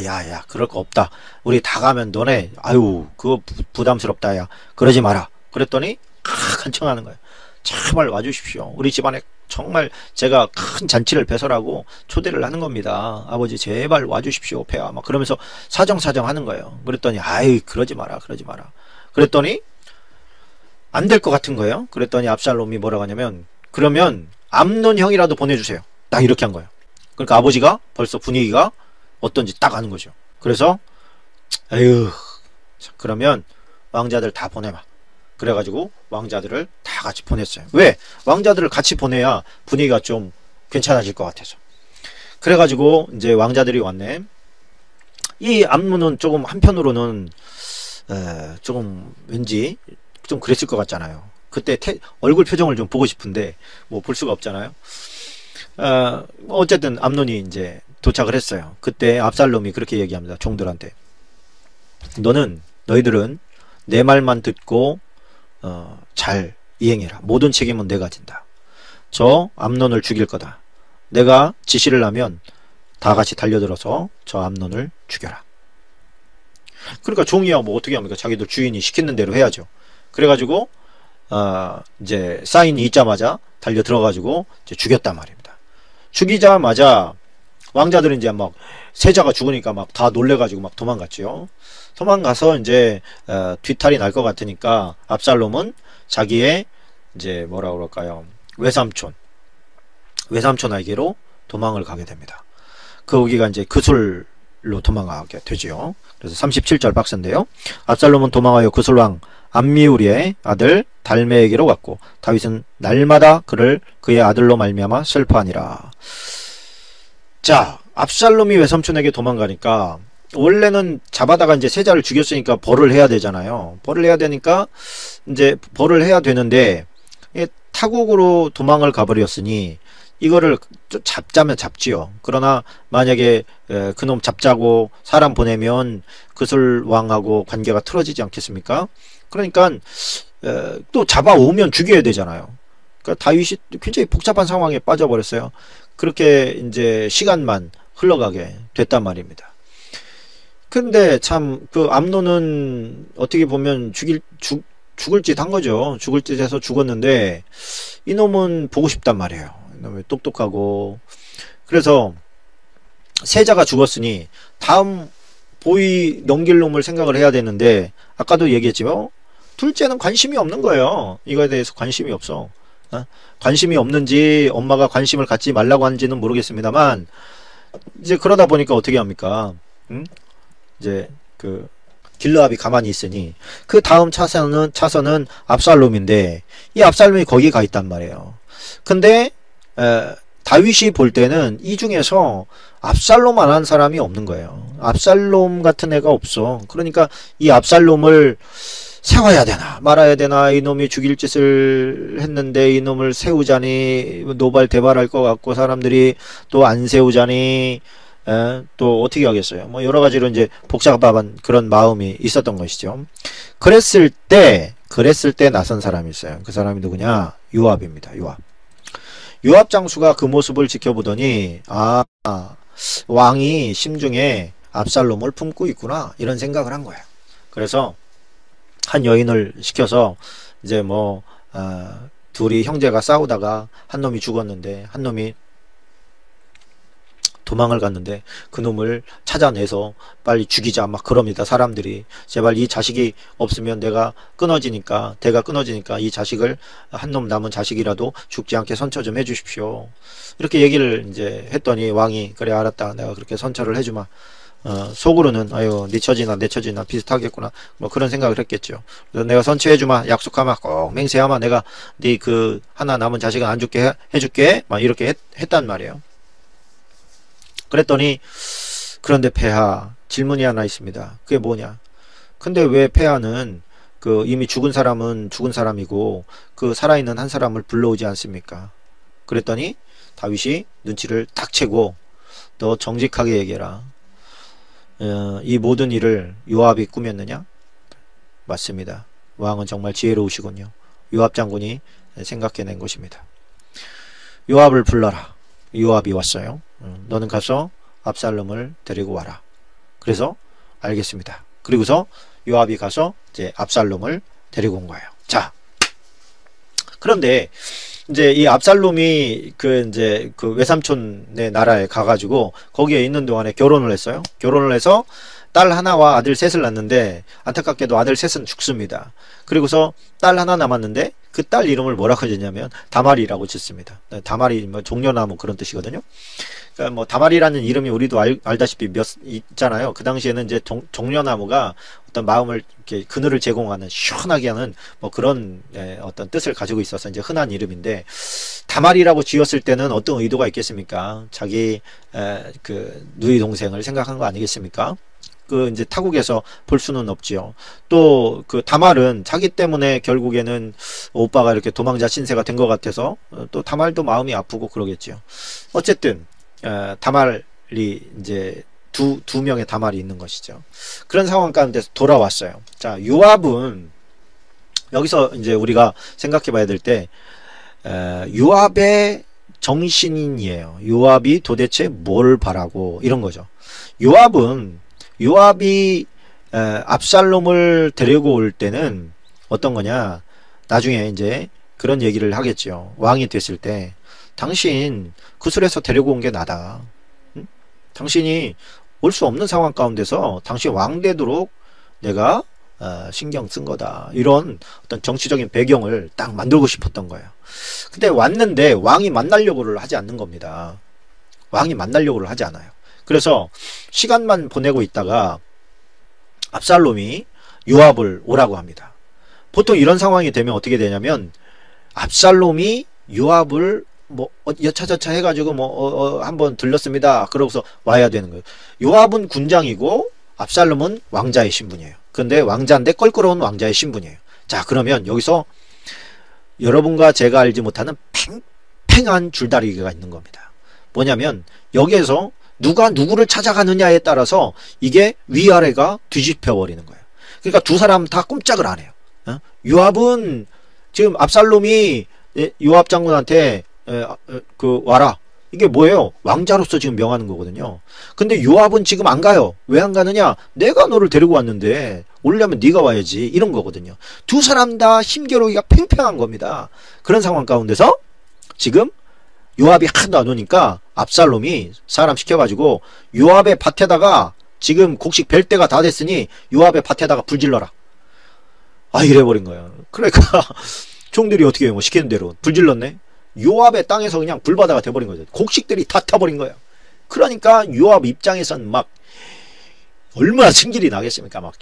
그럴 거 없다. 우리 다 가면 너네 아유 그거 부담스럽다 야 그러지 마라. 그랬더니 간청하는 거예요. 제발 와주십시오. 우리 집안에 정말 제가 큰 잔치를 배설하고 초대를 하는 겁니다. 아버지 제발 와주십시오 폐하 막 그러면서 사정사정 하는 거예요. 그랬더니 아이 그러지 마라. 그랬더니 안 될 것 같은 거예요. 그랬더니 압살롬이 뭐라고 하냐면 그러면 암논 형이라도 보내주세요. 딱 이렇게 한 거예요. 그러니까 아버지가 벌써 분위기가 어떤지 딱 아는 거죠. 그래서 에휴 그러면 왕자들 다 보내마. 그래가지고 왕자들을 다 같이 보냈어요. 왜? 왕자들을 같이 보내야 분위기가 좀 괜찮아질 것 같아서. 그래가지고 이제 왕자들이 왔네. 이 암논은 조금 한편으로는 조금 왠지 좀 그랬을 것 같잖아요. 그때 얼굴 표정을 좀 보고 싶은데 뭐 볼 수가 없잖아요. 어쨌든 암논이 이제 도착을 했어요. 그때 압살롬이 그렇게 얘기합니다. 종들한테 너희들은 내 말만 듣고 잘 이행해라. 모든 책임은 내가 진다. 저 암논을 죽일 거다. 내가 지시를 하면 다 같이 달려들어서 저 암논을 죽여라. 그러니까 종이야 뭐 어떻게 합니까? 자기들 주인이 시키는 대로 해야죠. 그래가지고 이제 사인이 있자마자 달려 들어가지고 이제 죽였단 말입니다. 죽이자마자 왕자들은 이제 막 세자가 죽으니까 막 다 놀래가지고 막 도망갔죠. 도망가서 이제 뒤탈이 날 것 같으니까 압살롬은 자기의 이제 뭐라 그럴까요? 외삼촌에게로 도망을 가게 됩니다. 거기가 이제 그술로 도망가게 되지요. 그래서 37절 박스인데요. 압살롬은 도망하여 그술왕 암미우리의 아들 달메에게로 갔고 다윗은 날마다 그의 아들로 말미암아 슬퍼하니라. 자, 압살롬이 외삼촌에게 도망가니까 원래는 잡아다가 이제 세자를 죽였으니까 벌을 해야 되잖아요. 벌을 해야 되니까 이제 벌을 해야 되는데 타국으로 도망을 가버렸으니 이거를 잡자면 잡지요. 그러나 만약에 그놈 잡자고 사람 보내면 그술왕하고 관계가 틀어지지 않겠습니까? 그러니까 또 잡아오면 죽여야 되잖아요. 그러니까 다윗이 굉장히 복잡한 상황에 빠져버렸어요. 그렇게 이제 시간만 흘러가게 됐단 말입니다. 근데 참 그 암논은 어떻게 보면 죽을 짓 한 거죠. 죽을 짓 해서 죽었는데 이놈은 보고 싶단 말이에요. 이놈이 똑똑하고. 그래서 세자가 죽었으니 다음 보위 넘길 놈을 생각을 해야 되는데 아까도 얘기했지만 둘째는 관심이 없는 거예요. 이거에 대해서 관심이 없어. 관심이 없는지 엄마가 관심을 갖지 말라고 하는지는 모르겠습니다만 이제 그러다 보니까 어떻게 합니까? 이제 그 길르압이 가만히 있으니 그 다음 차선은 압살롬인데 이 압살롬이 거기 가 있단 말이에요. 근데 다윗이 볼 때는 이 중에서 압살롬 안 한 사람이 없는 거예요. 압살롬 같은 애가 없어. 그러니까 이 압살롬을 세워야 되나 말아야 되나, 이놈이 죽일 짓을 했는데 이놈을 세우자니 노발대발할 것 같고 사람들이 또 안 세우자니 또 어떻게 하겠어요. 뭐 여러 가지로 이제 복잡한 그런 마음이 있었던 것이죠. 그랬을 때 나선 사람이 있어요. 그 사람이 누구냐? 요압입니다. 요압 장수가 그 모습을 지켜보더니 왕이 심중에 압살롬을 품고 있구나 이런 생각을 한 거예요. 그래서 한 여인을 시켜서 이제 뭐 둘이 형제가 싸우다가 한 놈이 죽었는데 한 놈이 도망을 갔는데 그 놈을 찾아내서 빨리 죽이자 막 그럽니다. 사람들이 제발 이 자식이 없으면 대가 끊어지니까 이 자식을 한 놈 남은 자식이라도 죽지 않게 선처 좀 해주십시오. 이렇게 얘기를 이제 했더니 왕이 그래 알았다 내가 그렇게 선처를 해주마. 속으로는 아유 네 처지나 내 처지나 비슷하겠구나 뭐 그런 생각을 했겠죠. 그래서 내가 선처해주마 약속하마 꼭 맹세하마 내가 네 그 하나 남은 자식은 안 죽게 해줄게 막 이렇게 했단 말이에요. 그랬더니 그런데 폐하 질문이 하나 있습니다. 그게 뭐냐? 근데 왜 폐하는 그 이미 죽은 사람은 죽은 사람이고 그 살아있는 한 사람을 불러오지 않습니까? 그랬더니 다윗이 눈치를 탁 채고 너 정직하게 얘기해라. 이 모든 일을 요압이 꾸몄느냐? 맞습니다. 왕은 정말 지혜로우시군요. 요압 장군이 생각해낸 것입니다. 요압을 불러라. 요압이 왔어요. 너는 가서 압살롬을 데리고 와라. 그래서 알겠습니다. 그리고서 요압이 가서 이제 압살롬을 데리고 온 거예요. 자, 그런데 이제 이 압살롬이 이제 그 외삼촌의 나라에 가가지고 거기에 있는 동안에 결혼을 했어요. 결혼을 해서 딸 하나와 아들 셋을 낳는데 안타깝게도 아들 셋은 죽습니다. 그리고서 딸 하나 남았는데 그 딸 이름을 뭐라고 짓냐면 다말이라고 짓습니다. 다말이 뭐 종려나무 그런 뜻이거든요. 그러니까 뭐 다말이라는 이름이 우리도 알다시피 있잖아요. 그 당시에는 이제 종려나무가 어떤 마음을 이렇게 그늘을 제공하는 시원하게 하는 뭐 그런 어떤 뜻을 가지고 있어서 이제 흔한 이름인데 다말이라고 지었을 때는 어떤 의도가 있겠습니까? 자기 그 누이 동생을 생각한 거 아니겠습니까? 그 이제 타국에서 볼 수는 없지요. 또 그 다말은 자기 때문에 결국에는 오빠가 이렇게 도망자 신세가 된 것 같아서 또 다말도 마음이 아프고 그러겠지요. 어쨌든 다말이 이제 두 명의 다말이 있는 것이죠. 그런 상황 가운데서 돌아왔어요. 자, 요압은 여기서 이제 우리가 생각해 봐야 될 때 요압의 정신인이에요. 요압이 도대체 뭘 바라고 이런 거죠. 요압이 압살롬을 데리고 올 때는 어떤 거냐? 나중에 이제 그런 얘기를 하겠죠. 왕이 됐을 때 당신 구슬에서 데리고 온 게 나다. 응? 당신이 올 수 없는 상황 가운데서 당신 왕 되도록 내가 신경 쓴 거다. 이런 어떤 정치적인 배경을 딱 만들고 싶었던 거예요. 근데 왔는데 왕이 만나려고를 하지 않는 겁니다. 왕이 만나려고를 하지 않아요. 그래서 시간만 보내고 있다가 압살롬이 요압을 오라고 합니다. 보통 이런 상황이 되면 어떻게 되냐면 압살롬이 요압을 뭐 여차저차 해가지고 뭐 한번 들렀습니다. 그러고서 와야 되는 거예요. 요압은 군장이고 압살롬은 왕자의 신분이에요. 근데 왕자인데 껄끄러운 왕자의 신분이에요. 자, 그러면 여기서 여러분과 제가 알지 못하는 팽팽한 줄다리기가 있는 겁니다. 뭐냐면 여기에서 누가 누구를 찾아가느냐에 따라서 이게 위아래가 뒤집혀 버리는 거예요. 그러니까 두 사람 다 꼼짝을 안 해요. 요압은 지금 압살롬이 요압 장군한테 와라. 이게 뭐예요? 왕자로서 지금 명하는 거거든요. 근데 요압은 지금 안 가요. 왜 안 가느냐? 내가 너를 데리고 왔는데 오려면 네가 와야지. 이런 거거든요. 두 사람 다 힘겨루기가 팽팽한 겁니다. 그런 상황 가운데서 지금 요압이 하나도 안 오니까 압살롬이 사람 시켜가지고 요압의 밭에다가 지금 곡식 벨 때가 다 됐으니 요압의 밭에다가 불 질러라. 이래버린 거예요. 그러니까 총들이 어떻게 해요? 뭐 시키는 대로 불 질렀네. 요압의 땅에서 그냥 불바다가 돼버린 거죠. 곡식들이 다 타버린 거예요. 그러니까 요압 입장에선 막 얼마나 승질이 나겠습니까? 막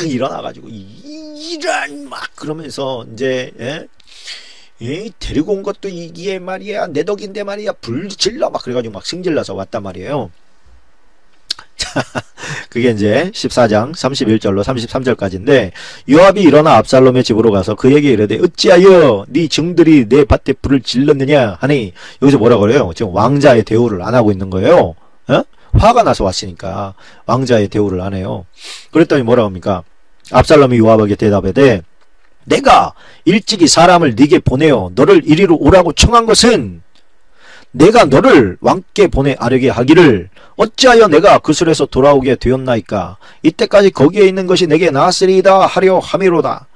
확 일어나가지고 이런 막 그러면서 이제 데리고 온 것도 이게 말이야 내 덕인데 말이야 불 질러 막 그래가지고 막 승질나서 왔단 말이에요. 자, 그게 이제 14장 31절로 33절까지인데 요압이 일어나 압살롬의 집으로 가서 그에게 이르되 어찌하여 네 증들이 내 밭에 불을 질렀느냐 하니 여기서 뭐라 그래요? 지금 왕자의 대우를 안 하고 있는 거예요. 화가 나서 왔으니까 왕자의 대우를 안 해요. 그랬더니 뭐라 합니까? 압살롬이 요압에게 대답하되 내가 일찍이 사람을 네게 보내어 너를 이리로 오라고 청한 것은 내가 너를 왕께 보내 아뢰게 하기를 어찌하여 내가 그술에서 돌아오게 되었나이까. 이때까지 거기에 있는 것이 내게 나았으리이다 하려 함이로다.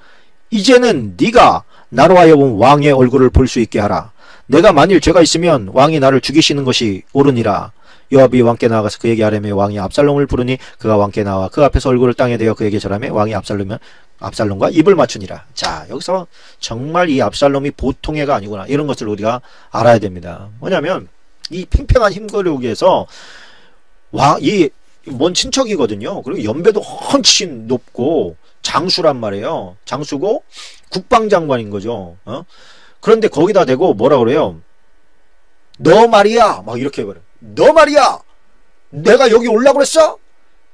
이제는 네가 나로 하여금 왕의 얼굴을 볼 수 있게 하라. 내가 만일 죄가 있으면 왕이 나를 죽이시는 것이 옳으니라. 요압이 왕께 나아가서 그에게 아뢰며 왕이 압살롬을 부르니 그가 왕께 나와 그 앞에서 얼굴을 땅에 대어 그에게 절하며 왕이 압살롬과 입을 맞추니라. 자, 여기서 정말 이 압살롬이 보통 애가 아니구나, 이런 것을 우리가 알아야 됩니다. 뭐냐면 이 팽팽한 힘거력에서 이 먼 친척이거든요. 그리고 연배도 훨씬 높고 장수란 말이에요. 장수고 국방장관인 거죠. 그런데 거기다 대고 뭐라 그래요? 너 말이야, 막 이렇게 해버려. 너 말이야, 내가 여기 올라고 그랬어?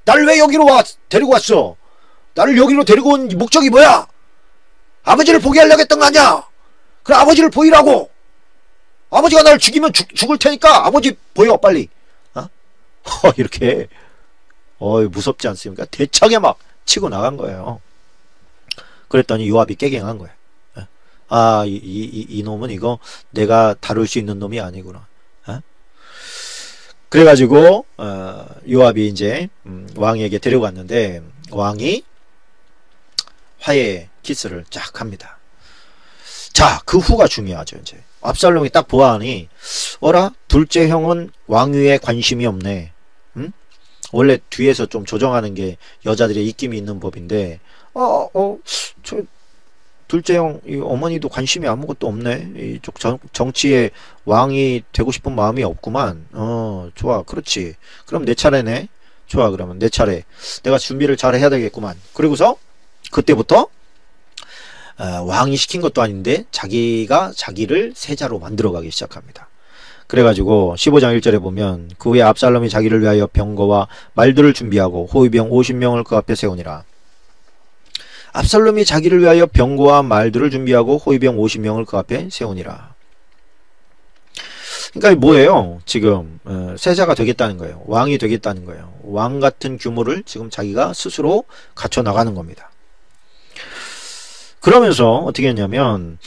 날 왜 여기로 데리고 왔어? 나를 여기로 데리고 온 목적이 뭐야? 아버지를 보게 하려고 했던 거 아니야? 그래, 아버지를 보이라고. 아버지가 나를 죽이면 죽을 테니까 아버지 보여, 빨리. 이렇게 무섭지 않습니까? 대차게 막 치고 나간 거예요. 그랬더니 요압이 깨갱한 거예요. 아, 이 놈은 이거 내가 다룰 수 있는 놈이 아니구나. 그래가지고 요압이 이제 왕에게 데려갔는데 왕이 화해 키스를 쫙 합니다. 자, 그 후가 중요하죠. 이제 압살롬이 딱 보아하니 어라, 둘째 형은 왕위에 관심이 없네. 원래 뒤에서 좀 조정하는 게 여자들의 입김이 있는 법인데 저 둘째 형, 이 어머니도 관심이 아무것도 없네. 이쪽 정치에 왕이 되고 싶은 마음이 없구만. 좋아, 그렇지. 그럼 내 차례네. 좋아, 그러면 내 차례. 내가 준비를 잘 해야 되겠구만. 그리고서 그때부터 왕이 시킨 것도 아닌데 자기가 자기를 세자로 만들어가기 시작합니다. 그래가지고 15장 1절에 보면 그 후에 압살롬이 자기를 위하여 병거와 말들을 준비하고 호위병 50명을 그 앞에 세우니라. 압살롬이 자기를 위하여 병거와 말들을 준비하고 호위병 50명을 그 앞에 세우니라. 그러니까 뭐예요? 지금 세자가 되겠다는 거예요. 왕이 되겠다는 거예요. 왕 같은 규모를 지금 자기가 스스로 갖춰 나가는 겁니다. 그러면서 어떻게 했냐면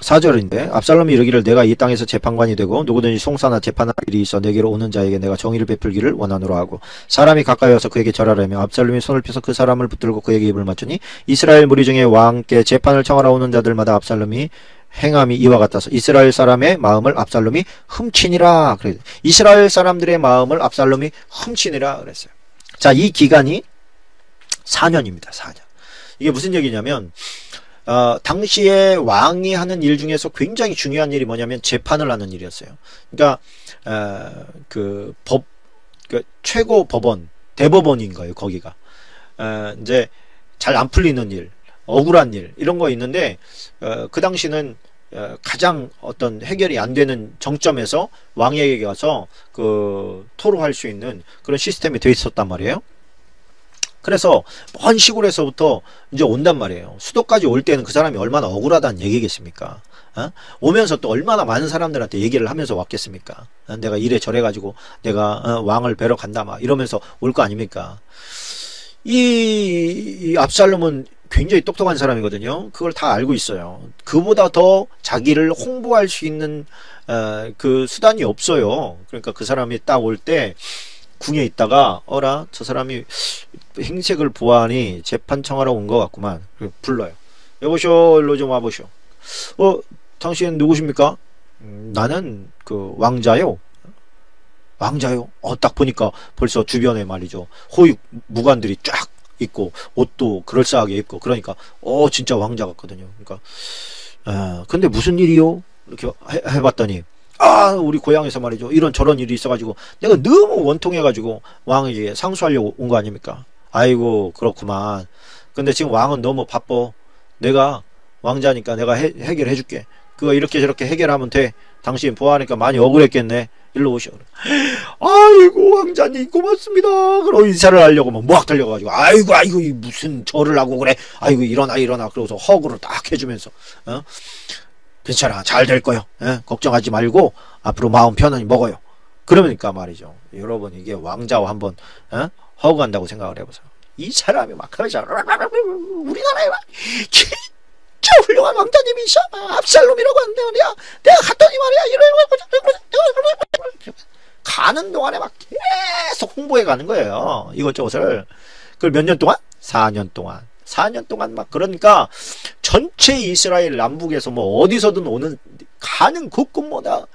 4절인데 압살롬이 이르기를 내가 이 땅에서 재판관이 되고 누구든지 송사나 재판할 일이 있어 내게로 오는 자에게 내가 정의를 베풀기를 원하노라 하고 사람이 가까이 와서 그에게 절하라며 압살롬이 손을 펴서 그 사람을 붙들고 그에게 입을 맞추니 이스라엘 무리 중에 왕께 재판을 청하러 오는 자들마다 압살롬이 행함이 이와 같아서 이스라엘 사람의 마음을 압살롬이 훔치니라. 그래, 이스라엘 사람들의 마음을 압살롬이 훔치니라 그랬어요. 자, 이 기간이 4년입니다. 4년. 이게 무슨 얘기냐면 당시에 왕이 하는 일 중에서 굉장히 중요한 일이 뭐냐면 재판을 하는 일이었어요. 그러니까 그 최고 법원, 대법원인 거예요. 거기가 이제 잘 안 풀리는 일, 억울한 일 이런 거 있는데 그 당시는 가장 어떤 해결이 안 되는 정점에서 왕에게 가서 그 토로할 수 있는 그런 시스템이 돼 있었단 말이에요. 그래서 먼 시골에서부터 이제 온단 말이에요. 수도까지 올 때는 그 사람이 얼마나 억울하다는 얘기겠습니까? 오면서 또 얼마나 많은 사람들한테 얘기를 하면서 왔겠습니까? 내가 이래 저래 가지고 내가 왕을 뵈러 간다 막 이러면서 올 거 아닙니까? 이 압살롬은 굉장히 똑똑한 사람이거든요. 그걸 다 알고 있어요. 그보다 더 자기를 홍보할 수 있는 그 수단이 없어요. 그러니까 그 사람이 딱 올 때 궁에 있다가 어라, 저 사람이 행색을 보아하니 재판 청하러 온 것 같구만. 불러요. 여보쇼, 일로 좀 와보쇼. 당신 누구십니까? 나는 그 왕자요. 왕자요? 딱 보니까 벌써 주변에 말이죠, 호위 무관들이 쫙 있고 옷도 그럴싸하게 입고 그러니까 진짜 왕자 같거든요. 그러니까 근데 무슨 일이요? 이렇게 해봤더니 우리 고향에서 말이죠, 이런 저런 일이 있어가지고 내가 너무 원통해가지고 왕에게 상수하려고 온 거 아닙니까? 아이고, 그렇구만. 근데 지금 왕은 너무 바빠. 내가 왕자니까 내가 해결해 줄게. 그거 이렇게 저렇게 해결하면 돼. 당신 보아하니까 많이 억울했겠네. 일로 오셔. 아이고, 왕자님 고맙습니다. 그러고 인사를 하려고 막 달려가지고 아이고 무슨 절을 하고 그래. 아이고, 일어나. 그러고서 허구를 딱 해주면서 괜찮아, 잘 될 거요. 걱정하지 말고 앞으로 마음 편안히 먹어요. 그러니까 말이죠, 여러분, 이게 왕자와 한번 허구한다고 생각을 해보세요. 이 사람이 막 하면서 우리나라에 막 진짜 훌륭한 왕자님이셔. 압살롬이라고 하는데 말이야. 내가 갔더니 말이야. 가는 동안에 막 계속 홍보해 가는 거예요. 이것저것을. 그걸 몇 년 동안? 4년 동안. 4년 동안 막 그러니까 전체 이스라엘 남북에서 뭐 어디서든 오는 가는 곳곳마다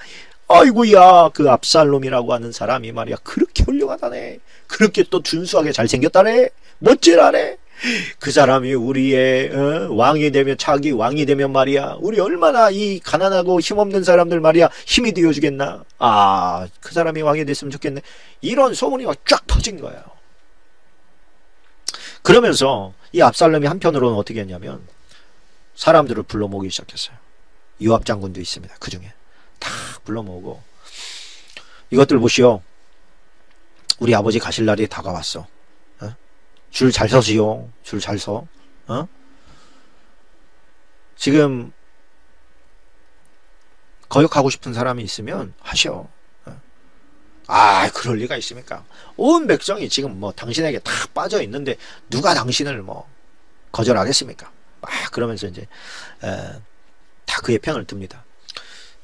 아이고야 그 압살롬이라고 하는 사람이 말이야 그렇게 훌륭하다네. 그렇게 또 준수하게 잘생겼다네. 멋지다네. 그 사람이 우리의 왕이 되면 차기 왕이 되면 말이야 우리 얼마나 이 가난하고 힘없는 사람들 말이야 힘이 되어주겠나. 아 그 사람이 왕이 됐으면 좋겠네. 이런 소문이 막 쫙 퍼진 거예요. 그러면서 이 압살롬이 한편으로는 어떻게 했냐면 사람들을 불러 모으기 시작했어요. 요압 장군도 있습니다. 그 중에 다 불러 모으고 이것들 보시오. 우리 아버지 가실 날이 다가왔어. 줄 잘 서시오. 줄 잘 서. 지금 거역하고 싶은 사람이 있으면 하시오. 아 그럴 리가 있습니까? 온 백성이 지금 뭐 당신에게 다 빠져 있는데 누가 당신을 뭐 거절하겠습니까? 그러면서 이제 다 그의 편을 듭니다.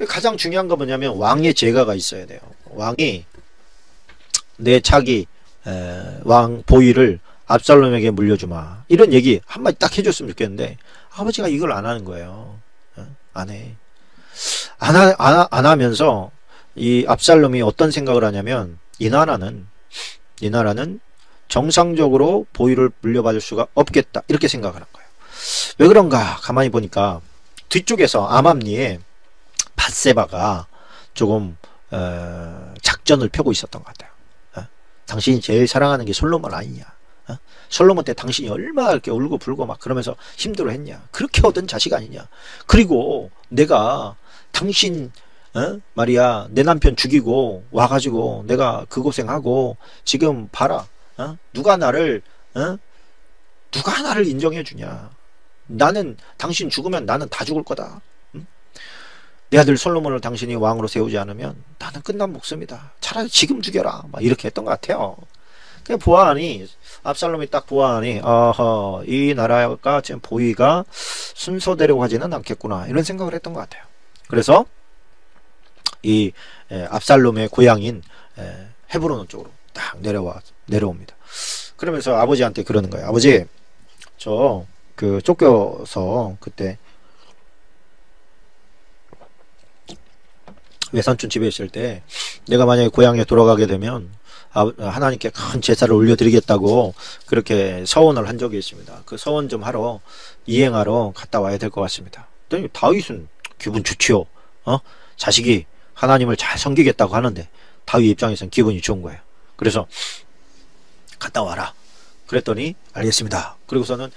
가장 중요한 건 뭐냐면 왕의 제가가 있어야 돼요. 왕이 내 차기 왕 보위를 압살롬에게 물려주마. 이런 얘기 한마디 딱 해줬으면 좋겠는데 아버지가 이걸 안 하는 거예요. 안 해. 안 하면서 이 압살롬이 어떤 생각을 하냐면 이 나라는 정상적으로 보위를 물려받을 수가 없겠다. 이렇게 생각을 한 거예요. 왜 그런가? 가만히 보니까 뒤쪽에서 암암리에 밧세바가 조금 작전을 펴고 있었던 것 같아요. 당신이 제일 사랑하는 게 솔로몬 아니냐? 솔로몬 때 당신이 얼마나 이렇게 울고 불고 막 그러면서 힘들어했냐? 그렇게 얻은 자식 아니냐? 그리고 내가 당신 말이야 내 남편 죽이고 와가지고 내가 그 고생하고 지금 봐라. 누가 나를 인정해 주냐? 나는 당신 죽으면 나는 다 죽을 거다. 내 아들 솔로몬을 당신이 왕으로 세우지 않으면 나는 끝난 목숨이다. 차라리 지금 죽여라. 막 이렇게 했던 것 같아요. 그 보아하니 압살롬이 딱 보아하니 이 나라가 지금 보위가 순서대로 가지는 않겠구나 이런 생각을 했던 것 같아요. 그래서 이 압살롬의 고향인 헤브론 쪽으로 딱 내려옵니다. 그러면서 아버지한테 그러는 거예요. 아버지 저 그 쫓겨서 그때 외삼촌 집에 있을 때 내가 만약에 고향에 돌아가게 되면 하나님께 큰 제사를 올려드리겠다고 그렇게 서원을 한 적이 있습니다. 그 서원 좀 하러 이행하러 갔다 와야 될 것 같습니다. 다윗은 기분 좋지요. 자식이 하나님을 잘 섬기겠다고 하는데 다윗 입장에서는 기분이 좋은 거예요. 그래서 갔다 와라. 그랬더니 알겠습니다. 그리고서는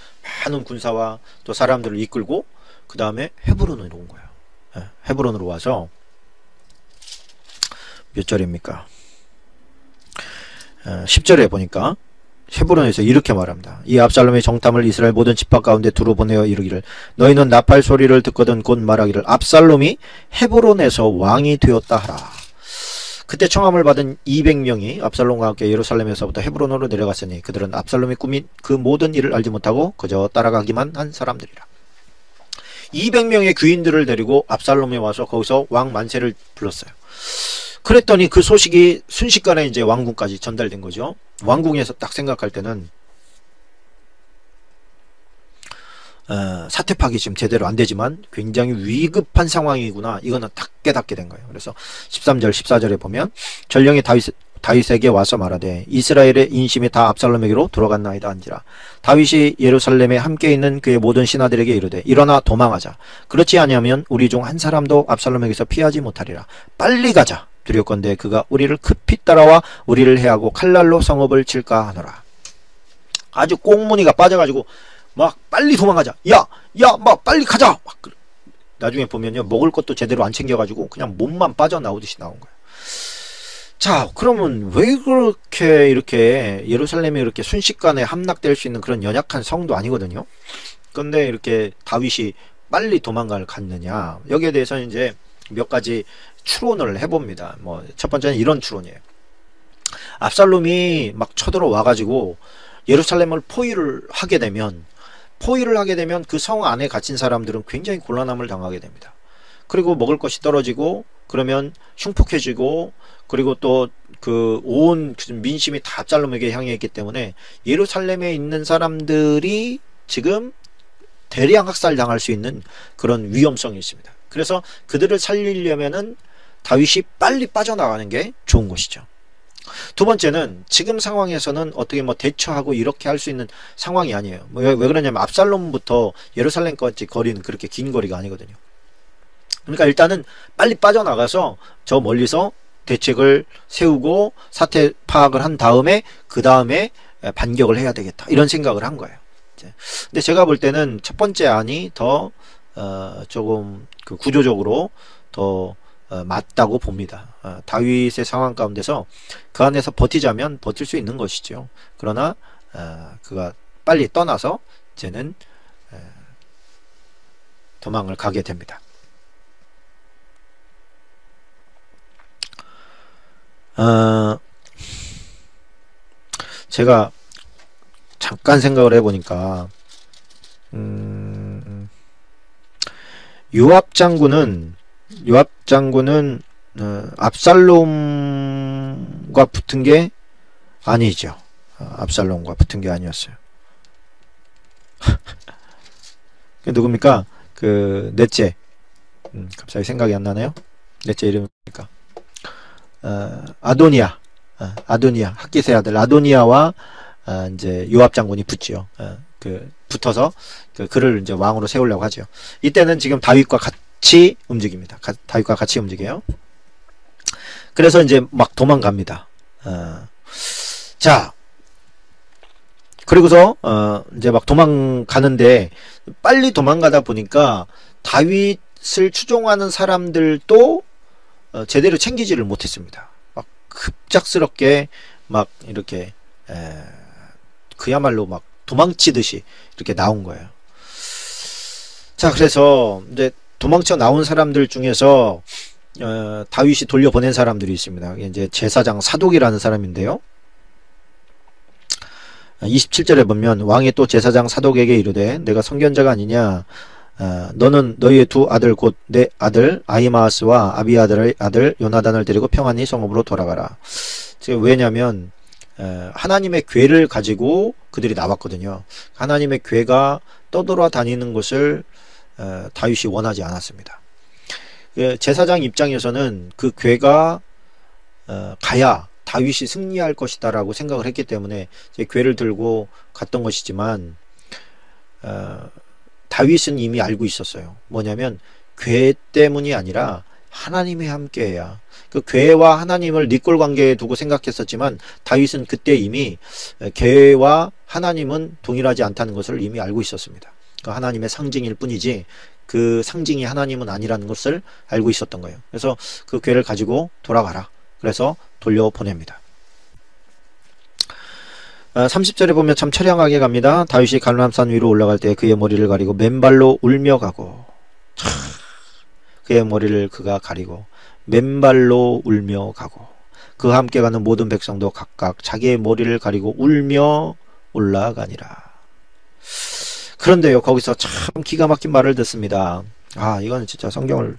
많은 군사와 또 사람들을 이끌고 그 다음에 헤브론으로 온 거예요. 헤브론으로 와서 몇 절입니까? 10절에 보니까 헤브론에서 이렇게 말합니다. 이 압살롬의 정탐을 이스라엘 모든 지파 가운데 두루 보내어 이르기를 너희는 나팔 소리를 듣거든 곧 말하기를 압살롬이 헤브론에서 왕이 되었다 하라. 그때 청함을 받은 200명이 압살롬과 함께 예루살렘에서부터 헤브론으로 내려갔으니 그들은 압살롬이 꾸민 그 모든 일을 알지 못하고 그저 따라가기만 한 사람들이라. 200명의 귀인들을 데리고 압살롬에 와서 거기서 왕 만세를 불렀어요. 그랬더니 그 소식이 순식간에 이제 왕궁까지 전달된 거죠. 왕궁에서 딱 생각할 때는 사태 파악이 지금 제대로 안 되지만 굉장히 위급한 상황이구나. 이거는 딱 깨닫게 된 거예요. 그래서 13절 14절에 보면 전령이 다윗에게 와서 말하되 이스라엘의 인심이 다 압살롬에게로 돌아갔나이다 한지라. 다윗이 예루살렘에 함께 있는 그의 모든 신하들에게 이르되 일어나 도망하자. 그렇지 아니하면 우리 중 한 사람도 압살롬에게서 피하지 못하리라. 빨리 가자. 두렵건대 그가 우리를 급히 따라와 우리를 해하고 칼날로 성읍을 칠까 하노라. 아주 꽁무니가 빠져가지고 막 빨리 도망가자. 야 막 빨리 가자. 막 나중에 보면요 먹을 것도 제대로 안 챙겨가지고 그냥 몸만 빠져나오듯이 나온 거예요. 자 그러면 왜 그렇게 이렇게 예루살렘에 이렇게 순식간에 함락될 수 있는 그런 연약한 성도 아니거든요. 근데 이렇게 다윗이 빨리 도망갈 갔느냐. 여기에 대해서는 이제 몇 가지 추론을 해봅니다. 뭐 첫 번째는 이런 추론이에요. 압살롬이 막 쳐들어와 가지고 예루살렘을 포위를 하게 되면 포위를 하게 되면 그 성 안에 갇힌 사람들은 굉장히 곤란함을 당하게 됩니다. 그리고 먹을 것이 떨어지고 그러면 흉폭해지고 그리고 또 그 온 민심이 다 압살롬에게 향해 있기 때문에 예루살렘에 있는 사람들이 지금 대량 학살당할 수 있는 그런 위험성이 있습니다. 그래서 그들을 살리려면은 다윗이 빨리 빠져나가는 게 좋은 것이죠. 두 번째는 지금 상황에서는 어떻게 뭐 대처하고 이렇게 할 수 있는 상황이 아니에요. 왜 그러냐면 압살롬부터 예루살렘까지 거리는 그렇게 긴 거리가 아니거든요. 그러니까 일단은 빨리 빠져나가서 저 멀리서 대책을 세우고 사태 파악을 한 다음에 그 다음에 반격을 해야 되겠다 이런 생각을 한 거예요. 근데 제가 볼 때는 첫 번째 안이 더 조금 그 구조적으로 더 맞다고 봅니다. 다윗의 상황 가운데서 그 안에서 버티자면 버틸 수 있는 것이죠. 그러나 그가 빨리 떠나서 이제는 도망을 가게 됩니다. 제가 잠깐 생각을 해보니까 요압 장군은 압살롬과 붙은 게 아니죠. 압살롬과 붙은 게 아니었어요. 누굽니까? 그 넷째. 갑자기 생각이 안 나네요. 넷째 이름이 뭡니까? 아도니아, 핫깃의 아들 아도니아와 이제 요압 장군이 붙지요. 그 붙어서 그를 이제 왕으로 세우려고 하죠. 이때는 지금 다윗과 같이 움직입니다. 다윗과 같이 움직여요. 그래서 이제 막 도망갑니다. 자, 그리고서 이제 막 도망가는데 빨리 도망가다 보니까 다윗을 추종하는 사람들도 제대로 챙기지를 못했습니다. 막 급작스럽게 막 이렇게 그야말로 막 도망치듯이 이렇게 나온 거예요. 자, 그래서 이제 도망쳐 나온 사람들 중에서 다윗이 돌려보낸 사람들이 있습니다. 이제 제사장 사독이라는 사람인데요. 27절에 보면 왕이 또 제사장 사독에게 이르되 내가 선견자가 아니냐 너는 너희의 두 아들 곧 내 아들 아히마아스와 아비아들의 아들 요나단을 데리고 평안히 성읍으로 돌아가라. 지금 왜냐면 하나님의 궤를 가지고 그들이 나왔거든요. 하나님의 궤가 떠돌아다니는 것을 다윗이 원하지 않았습니다. 제사장 입장에서는 그 궤가 가야 다윗이 승리할 것이다 라고 생각을 했기 때문에 궤를 들고 갔던 것이지만 다윗은 이미 알고 있었어요. 뭐냐면 궤 때문이 아니라 하나님이 함께해야, 그 궤와 하나님을 닉골 관계에 두고 생각했었지만 다윗은 그때 이미 궤와 하나님은 동일하지 않다는 것을 이미 알고 있었습니다. 그 하나님의 상징일 뿐이지 그 상징이 하나님은 아니라는 것을 알고 있었던 거예요. 그래서 그 궤를 가지고 돌아가라. 그래서 돌려보냅니다. 30절에 보면 참 처량하게 갑니다. 다윗이 갈람산 위로 올라갈 때 그의 머리를 가리고 맨발로 울며 가고, 그의 머리를 그가 가리고 맨발로 울며 가고 그와 함께 가는 모든 백성도 각각 자기의 머리를 가리고 울며 올라가니라. 그런데요, 거기서 참 기가 막힌 말을 듣습니다. 이거는 진짜 성경을,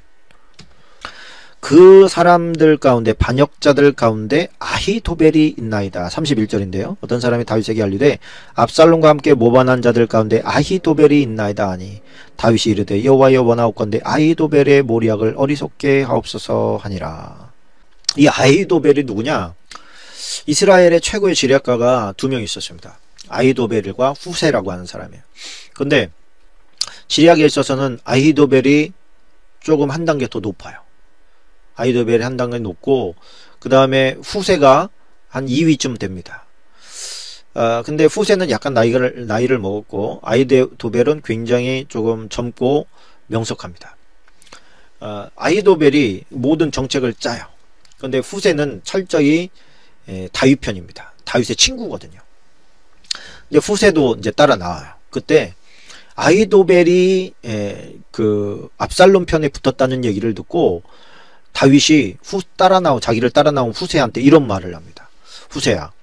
그 사람들 가운데, 반역자들 가운데 아히도벨이 있나이다. 31절인데요. 어떤 사람이 다윗에게 알리되 압살롬과 함께 모반한 자들 가운데 아히도벨이 있나이다 하니 다윗이 이르되 여호와여 원하옵건대 아히도벨의 모략을 어리석게 하옵소서 하니라. 이 아히도벨이 누구냐? 이스라엘의 최고의 지략가가 두 명 있었습니다. 아히도벨과 후세라고 하는 사람이에요. 근데 지략에 있어서는 아히도벨이 조금 한 단계 더 높아요. 아히도벨이 한 단계 높고 그 다음에 후세가 한 2위쯤 됩니다. 근데 후세는 약간 나이를 먹었고 아히도벨은 굉장히 조금 젊고 명석합니다. 아히도벨이 모든 정책을 짜요. 근데 후세는 철저히 다윗 편입니다. 다윗의 친구거든요. 근데 후세도 이제 따라 나와요. 그때 아히도벨이 그 압살롬 편에 붙었다는 얘기를 듣고 다윗이 자기를 따라 나온 후세한테 이런 말을 합니다. 후세야,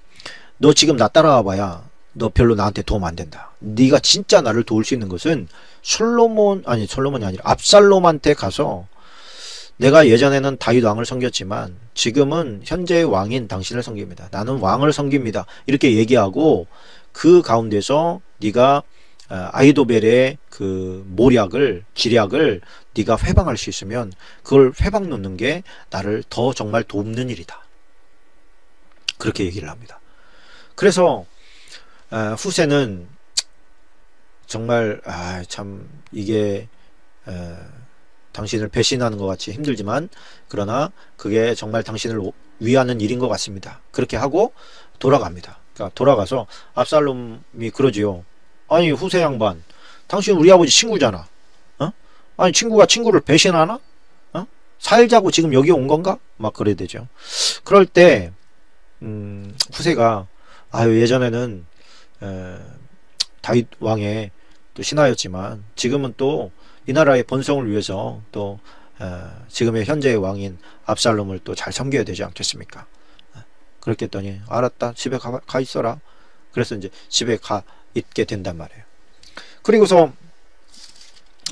너 지금 나 따라와 봐야 너 별로 나한테 도움 안 된다. 네가 진짜 나를 도울 수 있는 것은 솔로몬이 아니라 압살롬한테 가서 내가 예전에는 다윗 왕을 섬겼지만 지금은 현재의 왕인 당신을 섬깁니다. 나는 왕을 섬깁니다. 이렇게 얘기하고 그 가운데서 네가 아히도벨의 그 모략을 기략을 네가 회방할 수 있으면 그걸 회방 놓는 게 나를 더 정말 돕는 일이다. 그렇게 얘기를 합니다. 그래서 후세는 정말 참 이게 당신을 배신하는 것 같이 힘들지만 그러나 그게 정말 당신을 위하는 일인 것 같습니다. 그렇게 하고 돌아갑니다. 그러니까 돌아가서 압살롬이 그러지요. 아니 후세 양반, 당신 우리 아버지 친구잖아. 아니 친구가 친구를 배신하나? 살자고 지금 여기 온 건가? 막 그래야 되죠. 그럴 때 후세가 예전에는 다윗 왕의 또 신하였지만 지금은 또 이 나라의 번성을 위해서 또 지금의 현재의 왕인 압살롬을 또 잘 섬겨야 되지 않겠습니까? 그렇게 했더니 알았다, 집에 가 있어라. 그래서 이제 집에 가 있게 된단 말이에요. 그리고서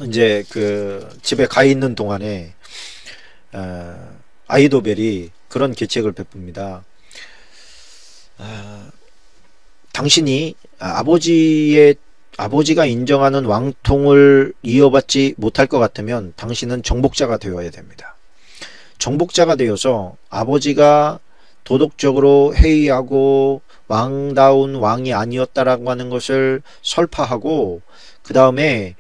이제 그 집에 가 있는 동안에 아히도벨이 그런 계책을 베풉니다. 당신이 아버지가 인정하는 왕통을 이어받지 못할 것 같으면 당신은 정복자가 되어야 됩니다. 정복자가 되어서 아버지가 도덕적으로 해이하고 왕다운 왕이 아니었다라고 하는 것을 설파하고 그 다음에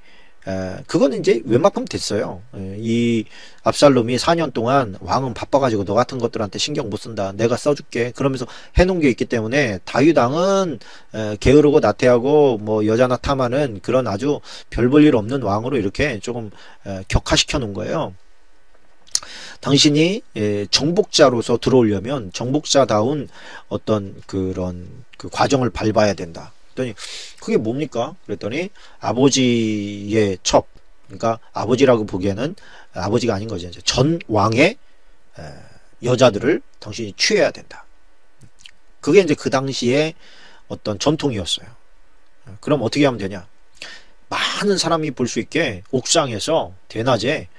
그건 이제 웬만큼 됐어요. 이 압살롬이 4년 동안 왕은 바빠가지고 너 같은 것들한테 신경 못 쓴다. 내가 써줄게. 그러면서 해놓은 게 있기 때문에 다윗 왕은 게으르고 나태하고 뭐 여자나 탐하는 그런 아주 별 볼 일 없는 왕으로 이렇게 조금 격화시켜 놓은 거예요. 당신이 정복자로서 들어오려면 정복자다운 어떤 그런 그 과정을 밟아야 된다. 그랬더니 그게 뭡니까? 그랬더니 아버지의 첩, 그러니까 아버지라고 보기에는 아버지가 아닌 거죠. 전 왕의 여자들을 당신이 취해야 된다. 그게 이제 그 당시에 어떤 전통이었어요. 그럼 어떻게 하면 되냐? 많은 사람이 볼 수 있게 옥상에서 대낮에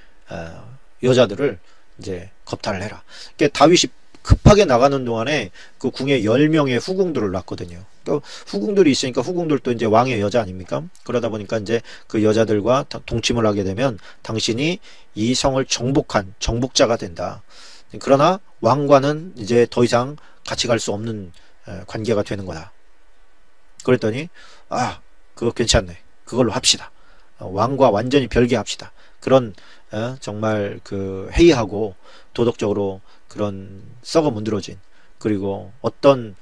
여자들을 이제 겁탈을 해라. 그러니까 다윗이 급하게 나가는 동안에 그 궁에 10명의 후궁들을 낳거든요. 그러니까 후궁들이 있으니까 후궁들도 이제 왕의 여자 아닙니까? 그러다 보니까 이제 그 여자들과 동침을 하게 되면 당신이 이 성을 정복한 정복자가 된다. 그러나 왕과는 이제 더 이상 같이 갈 수 없는 관계가 되는 거다. 그랬더니 그거 괜찮네. 그걸로 합시다. 왕과 완전히 별개합시다. 그런 정말 그 해이하고 도덕적으로 그런 썩어 문드러진 그리고 어떤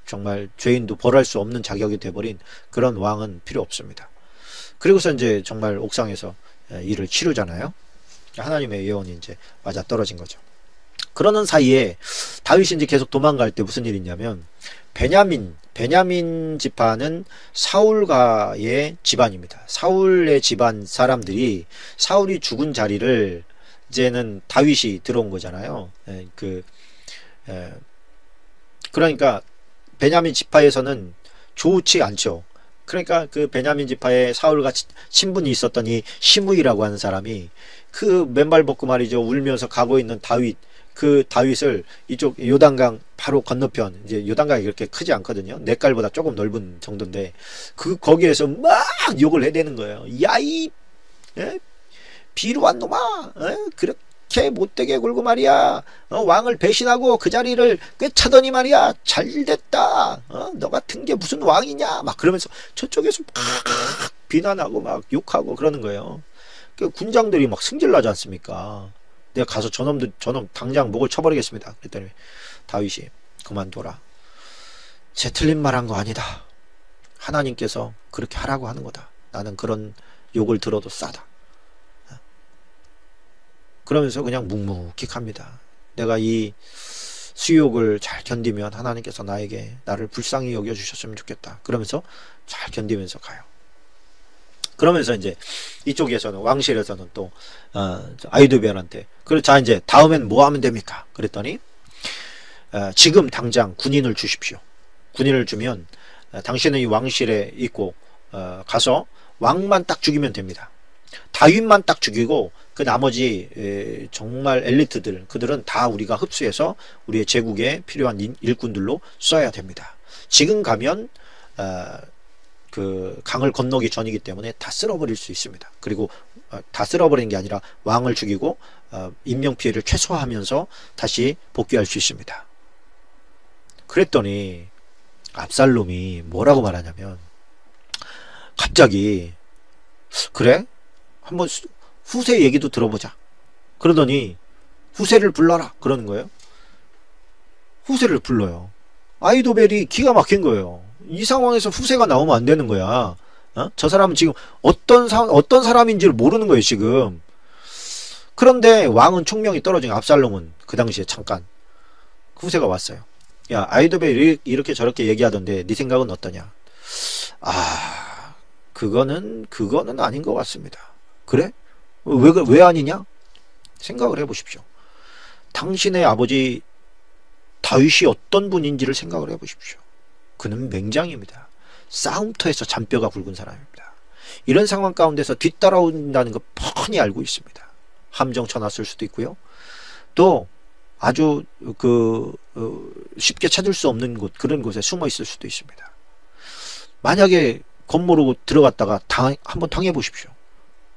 정말 죄인도 벌할 수 없는 자격이 돼버린 그런 왕은 필요 없습니다. 그리고서 이제 정말 옥상에서 일을 치르잖아요. 하나님의 예언이 이제 맞아 떨어진 거죠. 그러는 사이에 다윗이 이제 계속 도망갈 때 무슨 일이 있냐면 베냐민 지파는 사울가의 집안입니다. 사울의 집안 사람들이 사울이 죽은 자리를 이제는 다윗이 들어온 거잖아요. 그러니까 베냐민 지파에서는 좋지 않죠. 그러니까 그 베냐민 지파에 사울과 친분이 있었던 이 시므이라고 하는 사람이 그 맨발 벗고 말이죠. 울면서 가고 있는 그 다윗을 이쪽 요단강 바로 건너편, 이제 요단강이 그렇게 크지 않거든요. 내 깔보다 조금 넓은 정도인데 거기에서 막 욕을 해대는 거예요. 야이 비루한 놈아, 그렇게 못되게 굴고 말이야, 왕을 배신하고 그 자리를 꿰차더니 말이야, 잘됐다, 너 같은 게 무슨 왕이냐, 막 그러면서 저쪽에서 막 비난하고 막 욕하고 그러는 거예요. 그 군장들이 막 승질나지 않습니까? 내가 가서 저놈 당장 목을 쳐버리겠습니다. 그랬더니 다윗이 그만둬라. 제 틀린 말 한 거 아니다. 하나님께서 그렇게 하라고 하는 거다. 나는 그런 욕을 들어도 싸다. 그러면서 그냥 묵묵히 갑니다. 내가 이 수욕을 잘 견디면 하나님께서 나를 불쌍히 여겨주셨으면 좋겠다. 그러면서 잘 견디면서 가요. 그러면서 이제 이쪽에서는 왕실에서는 또 아히도벨한테 자 이제 다음엔 뭐 하면 됩니까? 그랬더니 지금 당장 군인을 주십시오. 군인을 주면 당신은 이 왕실에 있고 가서 왕만 딱 죽이면 됩니다. 다윗만 딱 죽이고 그 나머지 정말 엘리트들 그들은 다 우리가 흡수해서 우리의 제국에 필요한 일꾼들로 써야 됩니다. 지금 가면 그 강을 건너기 전이기 때문에 다 쓸어버릴 수 있습니다. 그리고 다 쓸어버리는 게 아니라 왕을 죽이고 인명피해를 최소화하면서 다시 복귀할 수 있습니다. 그랬더니 압살롬이 뭐라고 말하냐면 갑자기 그래? 한번 후세 얘기도 들어보자. 그러더니 후세를 불러라 그러는 거예요. 후세를 불러요. 아히도벨이 기가 막힌 거예요. 이 상황에서 후세가 나오면 안 되는 거야. 저 사람은 지금 어떤 사람인지를 모르는 거예요 지금. 그런데 왕은 총명이 떨어진 압살롬은 그 당시에 잠깐 후세가 왔어요. 야, 아히도벨이 이렇게 저렇게 얘기하던데 네 생각은 어떠냐? 아, 그거는 아닌 것 같습니다. 그래? 왜 아니냐? 생각을 해보십시오. 당신의 아버지 다윗이 어떤 분인지를 생각을 해보십시오. 그는 맹장입니다. 싸움터에서 잔뼈가 굵은 사람입니다. 이런 상황 가운데서 뒤따라온다는 거 뻔히 알고 있습니다. 함정 쳐놨을 수도 있고요. 또 아주 쉽게 찾을 수 없는 곳, 그런 곳에 숨어 있을 수도 있습니다. 만약에 겁모르고 들어갔다가 한번 당해 보십시오.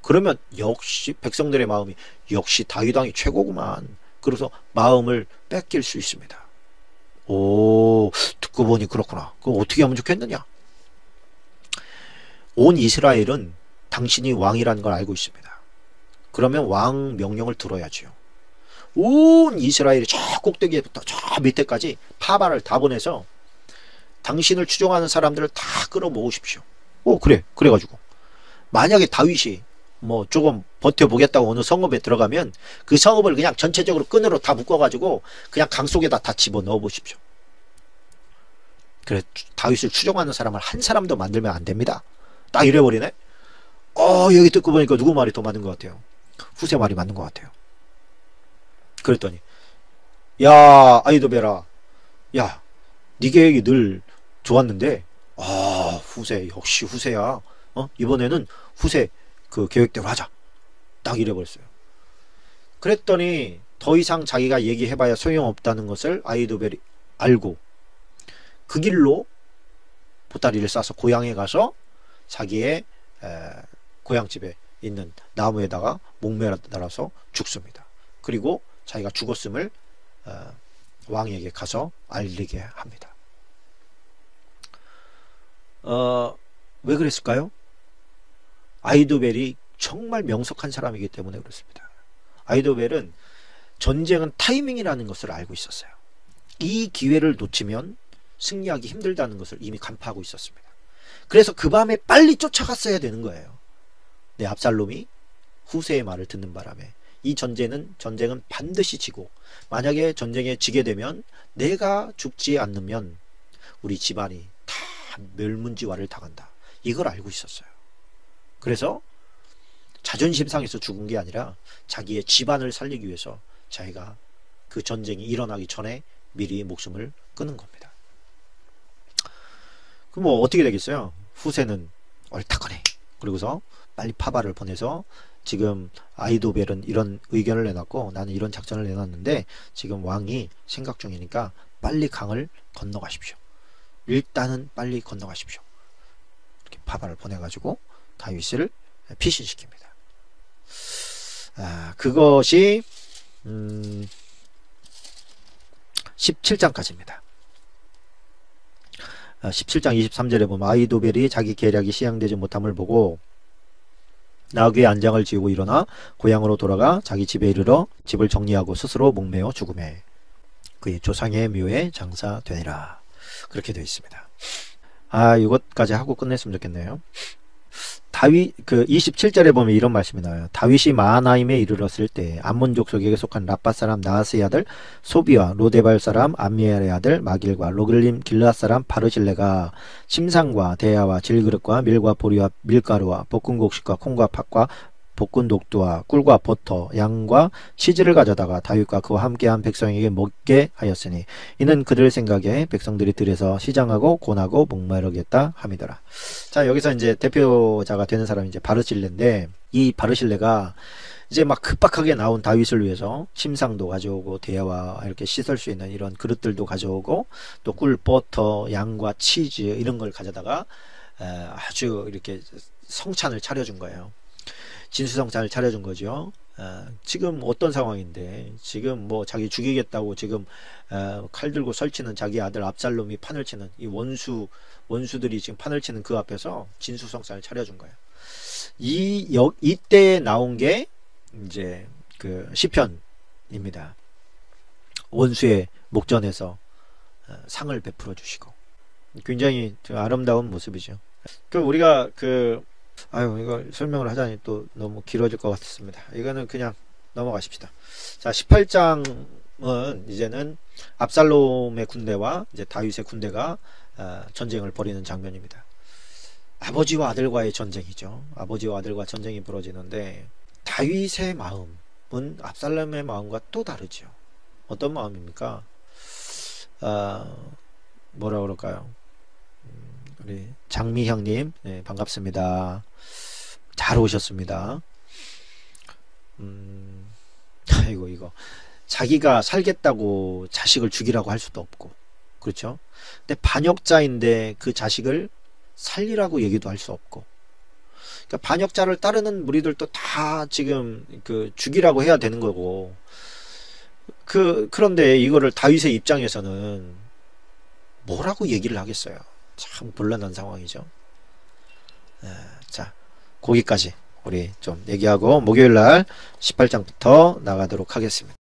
그러면 역시 백성들의 마음이 역시 다윗 왕이 최고구만. 그래서 마음을 뺏길 수 있습니다. 오, 듣고 보니 그렇구나. 그럼 어떻게 하면 좋겠느냐? 온 이스라엘은 당신이 왕이라는 걸 알고 있습니다. 그러면 왕 명령을 들어야지요. 온 이스라엘이 저 꼭대기부터 저 밑에까지 파바를 다 보내서 당신을 추종하는 사람들을 다 끌어모으십시오. 그래가지고 만약에 다윗이 뭐 조금 버텨보겠다고 어느 성읍에 들어가면 그 성읍을 그냥 전체적으로 끈으로 다 묶어가지고 그냥 강 속에다 다 집어넣어 보십시오. 그래, 다윗을 추종하는 사람을 한 사람도 만들면 안 됩니다. 딱 이래버리네. 여기 듣고 보니까 누구 말이 더 맞는 것 같아요? 후세 말이 맞는 것 같아요. 그랬더니 야, 아히도벨아, 야, 네 계획이 늘 좋았는데 후세, 역시 후세야. 이번에는 후세 그 계획대로 하자. 딱 이래버렸어요. 그랬더니 더 이상 자기가 얘기해봐야 소용없다는 것을 아히도벨이 알고 그 길로 보따리를 싸서 고향에 가서 자기의 고향집에 있는 나무에다가 목매달아서 죽습니다. 그리고 자기가 죽었음을 왕에게 가서 알리게 합니다. 왜 그랬을까요? 아히도벨이 정말 명석한 사람이기 때문에 그렇습니다. 아히도벨은 전쟁은 타이밍이라는 것을 알고 있었어요. 이 기회를 놓치면 승리하기 힘들다는 것을 이미 간파하고 있었습니다. 그래서 그 밤에 빨리 쫓아갔어야 되는 거예요. 네, 압살롬이 후세의 말을 듣는 바람에 이 전쟁은 반드시 지고, 만약에 전쟁에 지게 되면 내가 죽지 않으면 우리 집안이 다 멸문지화를 당한다. 이걸 알고 있었어요. 그래서 자존심 상해서 죽은 게 아니라 자기의 집안을 살리기 위해서 자기가 그 전쟁이 일어나기 전에 미리 목숨을 끊은 겁니다. 그럼 뭐 어떻게 되겠어요? 후세는 얼타거네. 그리고서 빨리 파바를 보내서 지금 아히도벨은 이런 의견을 내놨고 나는 이런 작전을 내놨는데 지금 왕이 생각 중이니까 빨리 강을 건너가십시오. 일단은 빨리 건너가십시오. 이렇게 파바를 보내가지고 다윗을 피신시킵니다. 그것이 17장까지입니다. 17장 23절에 보면 아히도벨이 자기 계략이 시행되지 못함을 보고 나귀의 안장을 지우고 일어나 고향으로 돌아가 자기 집에 이르러 집을 정리하고 스스로 목매어 죽음에 그의 조상의 묘에 장사되니라. 그렇게 되어 있습니다. 이것까지 하고 끝냈으면 좋겠네요. 다윗 27절에 보면 이런 말씀이 나와요. 다윗이 마하나임에 이르렀을 때 암몬 족속에게 속한 라빠 사람 나하스의 아들 소비와 로데발 사람 암미엘의 아들 마길과 로글림 길르앗 사람 바르실레가 침상과 대야와 질그릇과 밀과 보리와 밀가루와 볶은 곡식과 콩과 팥과 볶은 녹두와 꿀과 버터, 양과 치즈를 가져다가 다윗과 그와 함께한 백성에게 먹게 하였으니 이는 그들 생각에 백성들이 들에서 시장하고 곤하고 목마르겠다 함이더라. 자, 여기서 이제 대표자가 되는 사람이 이제 바르실레인데, 이 바르실레가 이제 막 급박하게 나온 다윗을 위해서 침상도 가져오고 대야와 이렇게 씻을 수 있는 이런 그릇들도 가져오고 또 꿀, 버터, 양과 치즈 이런 걸 가져다가 아주 이렇게 성찬을 차려준 거예요. 진수성찬을 차려준 거죠. 지금 어떤 상황인데, 지금 뭐 자기 죽이겠다고 지금 칼 들고 설치는 자기 아들 압살롬이 판을 치는 이 원수들이 지금 판을 치는 그 앞에서 진수성찬을 차려준 거예요. 이때 나온 게 이제 그 시편입니다. 원수의 목전에서 상을 베풀어 주시고, 굉장히 아름다운 모습이죠. 우리가 이거 설명을 하자니 또 너무 길어질 것 같습니다. 이거는 그냥 넘어가십시다. 자, 18장은 이제는 압살롬의 군대와 이제 다윗의 군대가 전쟁을 벌이는 장면입니다. 아버지와 아들과의 전쟁이죠. 아버지와 아들과 전쟁이 벌어지는데, 다윗의 마음은 압살롬의 마음과 또 다르죠. 어떤 마음입니까? 뭐라 그럴까요? 우리 장미형님, 네, 반갑습니다. 잘 오셨습니다. 이거 자기가 살겠다고 자식을 죽이라고 할 수도 없고, 그렇죠? 근데 반역자인데 그 자식을 살리라고 얘기도 할 수 없고, 그러니까 반역자를 따르는 무리들도 다 지금 죽이라고 해야 되는 거고, 그런데 이거를 다윗의 입장에서는 뭐라고 얘기를 하겠어요. 참 곤란한 상황이죠. 자, 거기까지 우리 좀 얘기하고 목요일날 18장부터 나가도록 하겠습니다.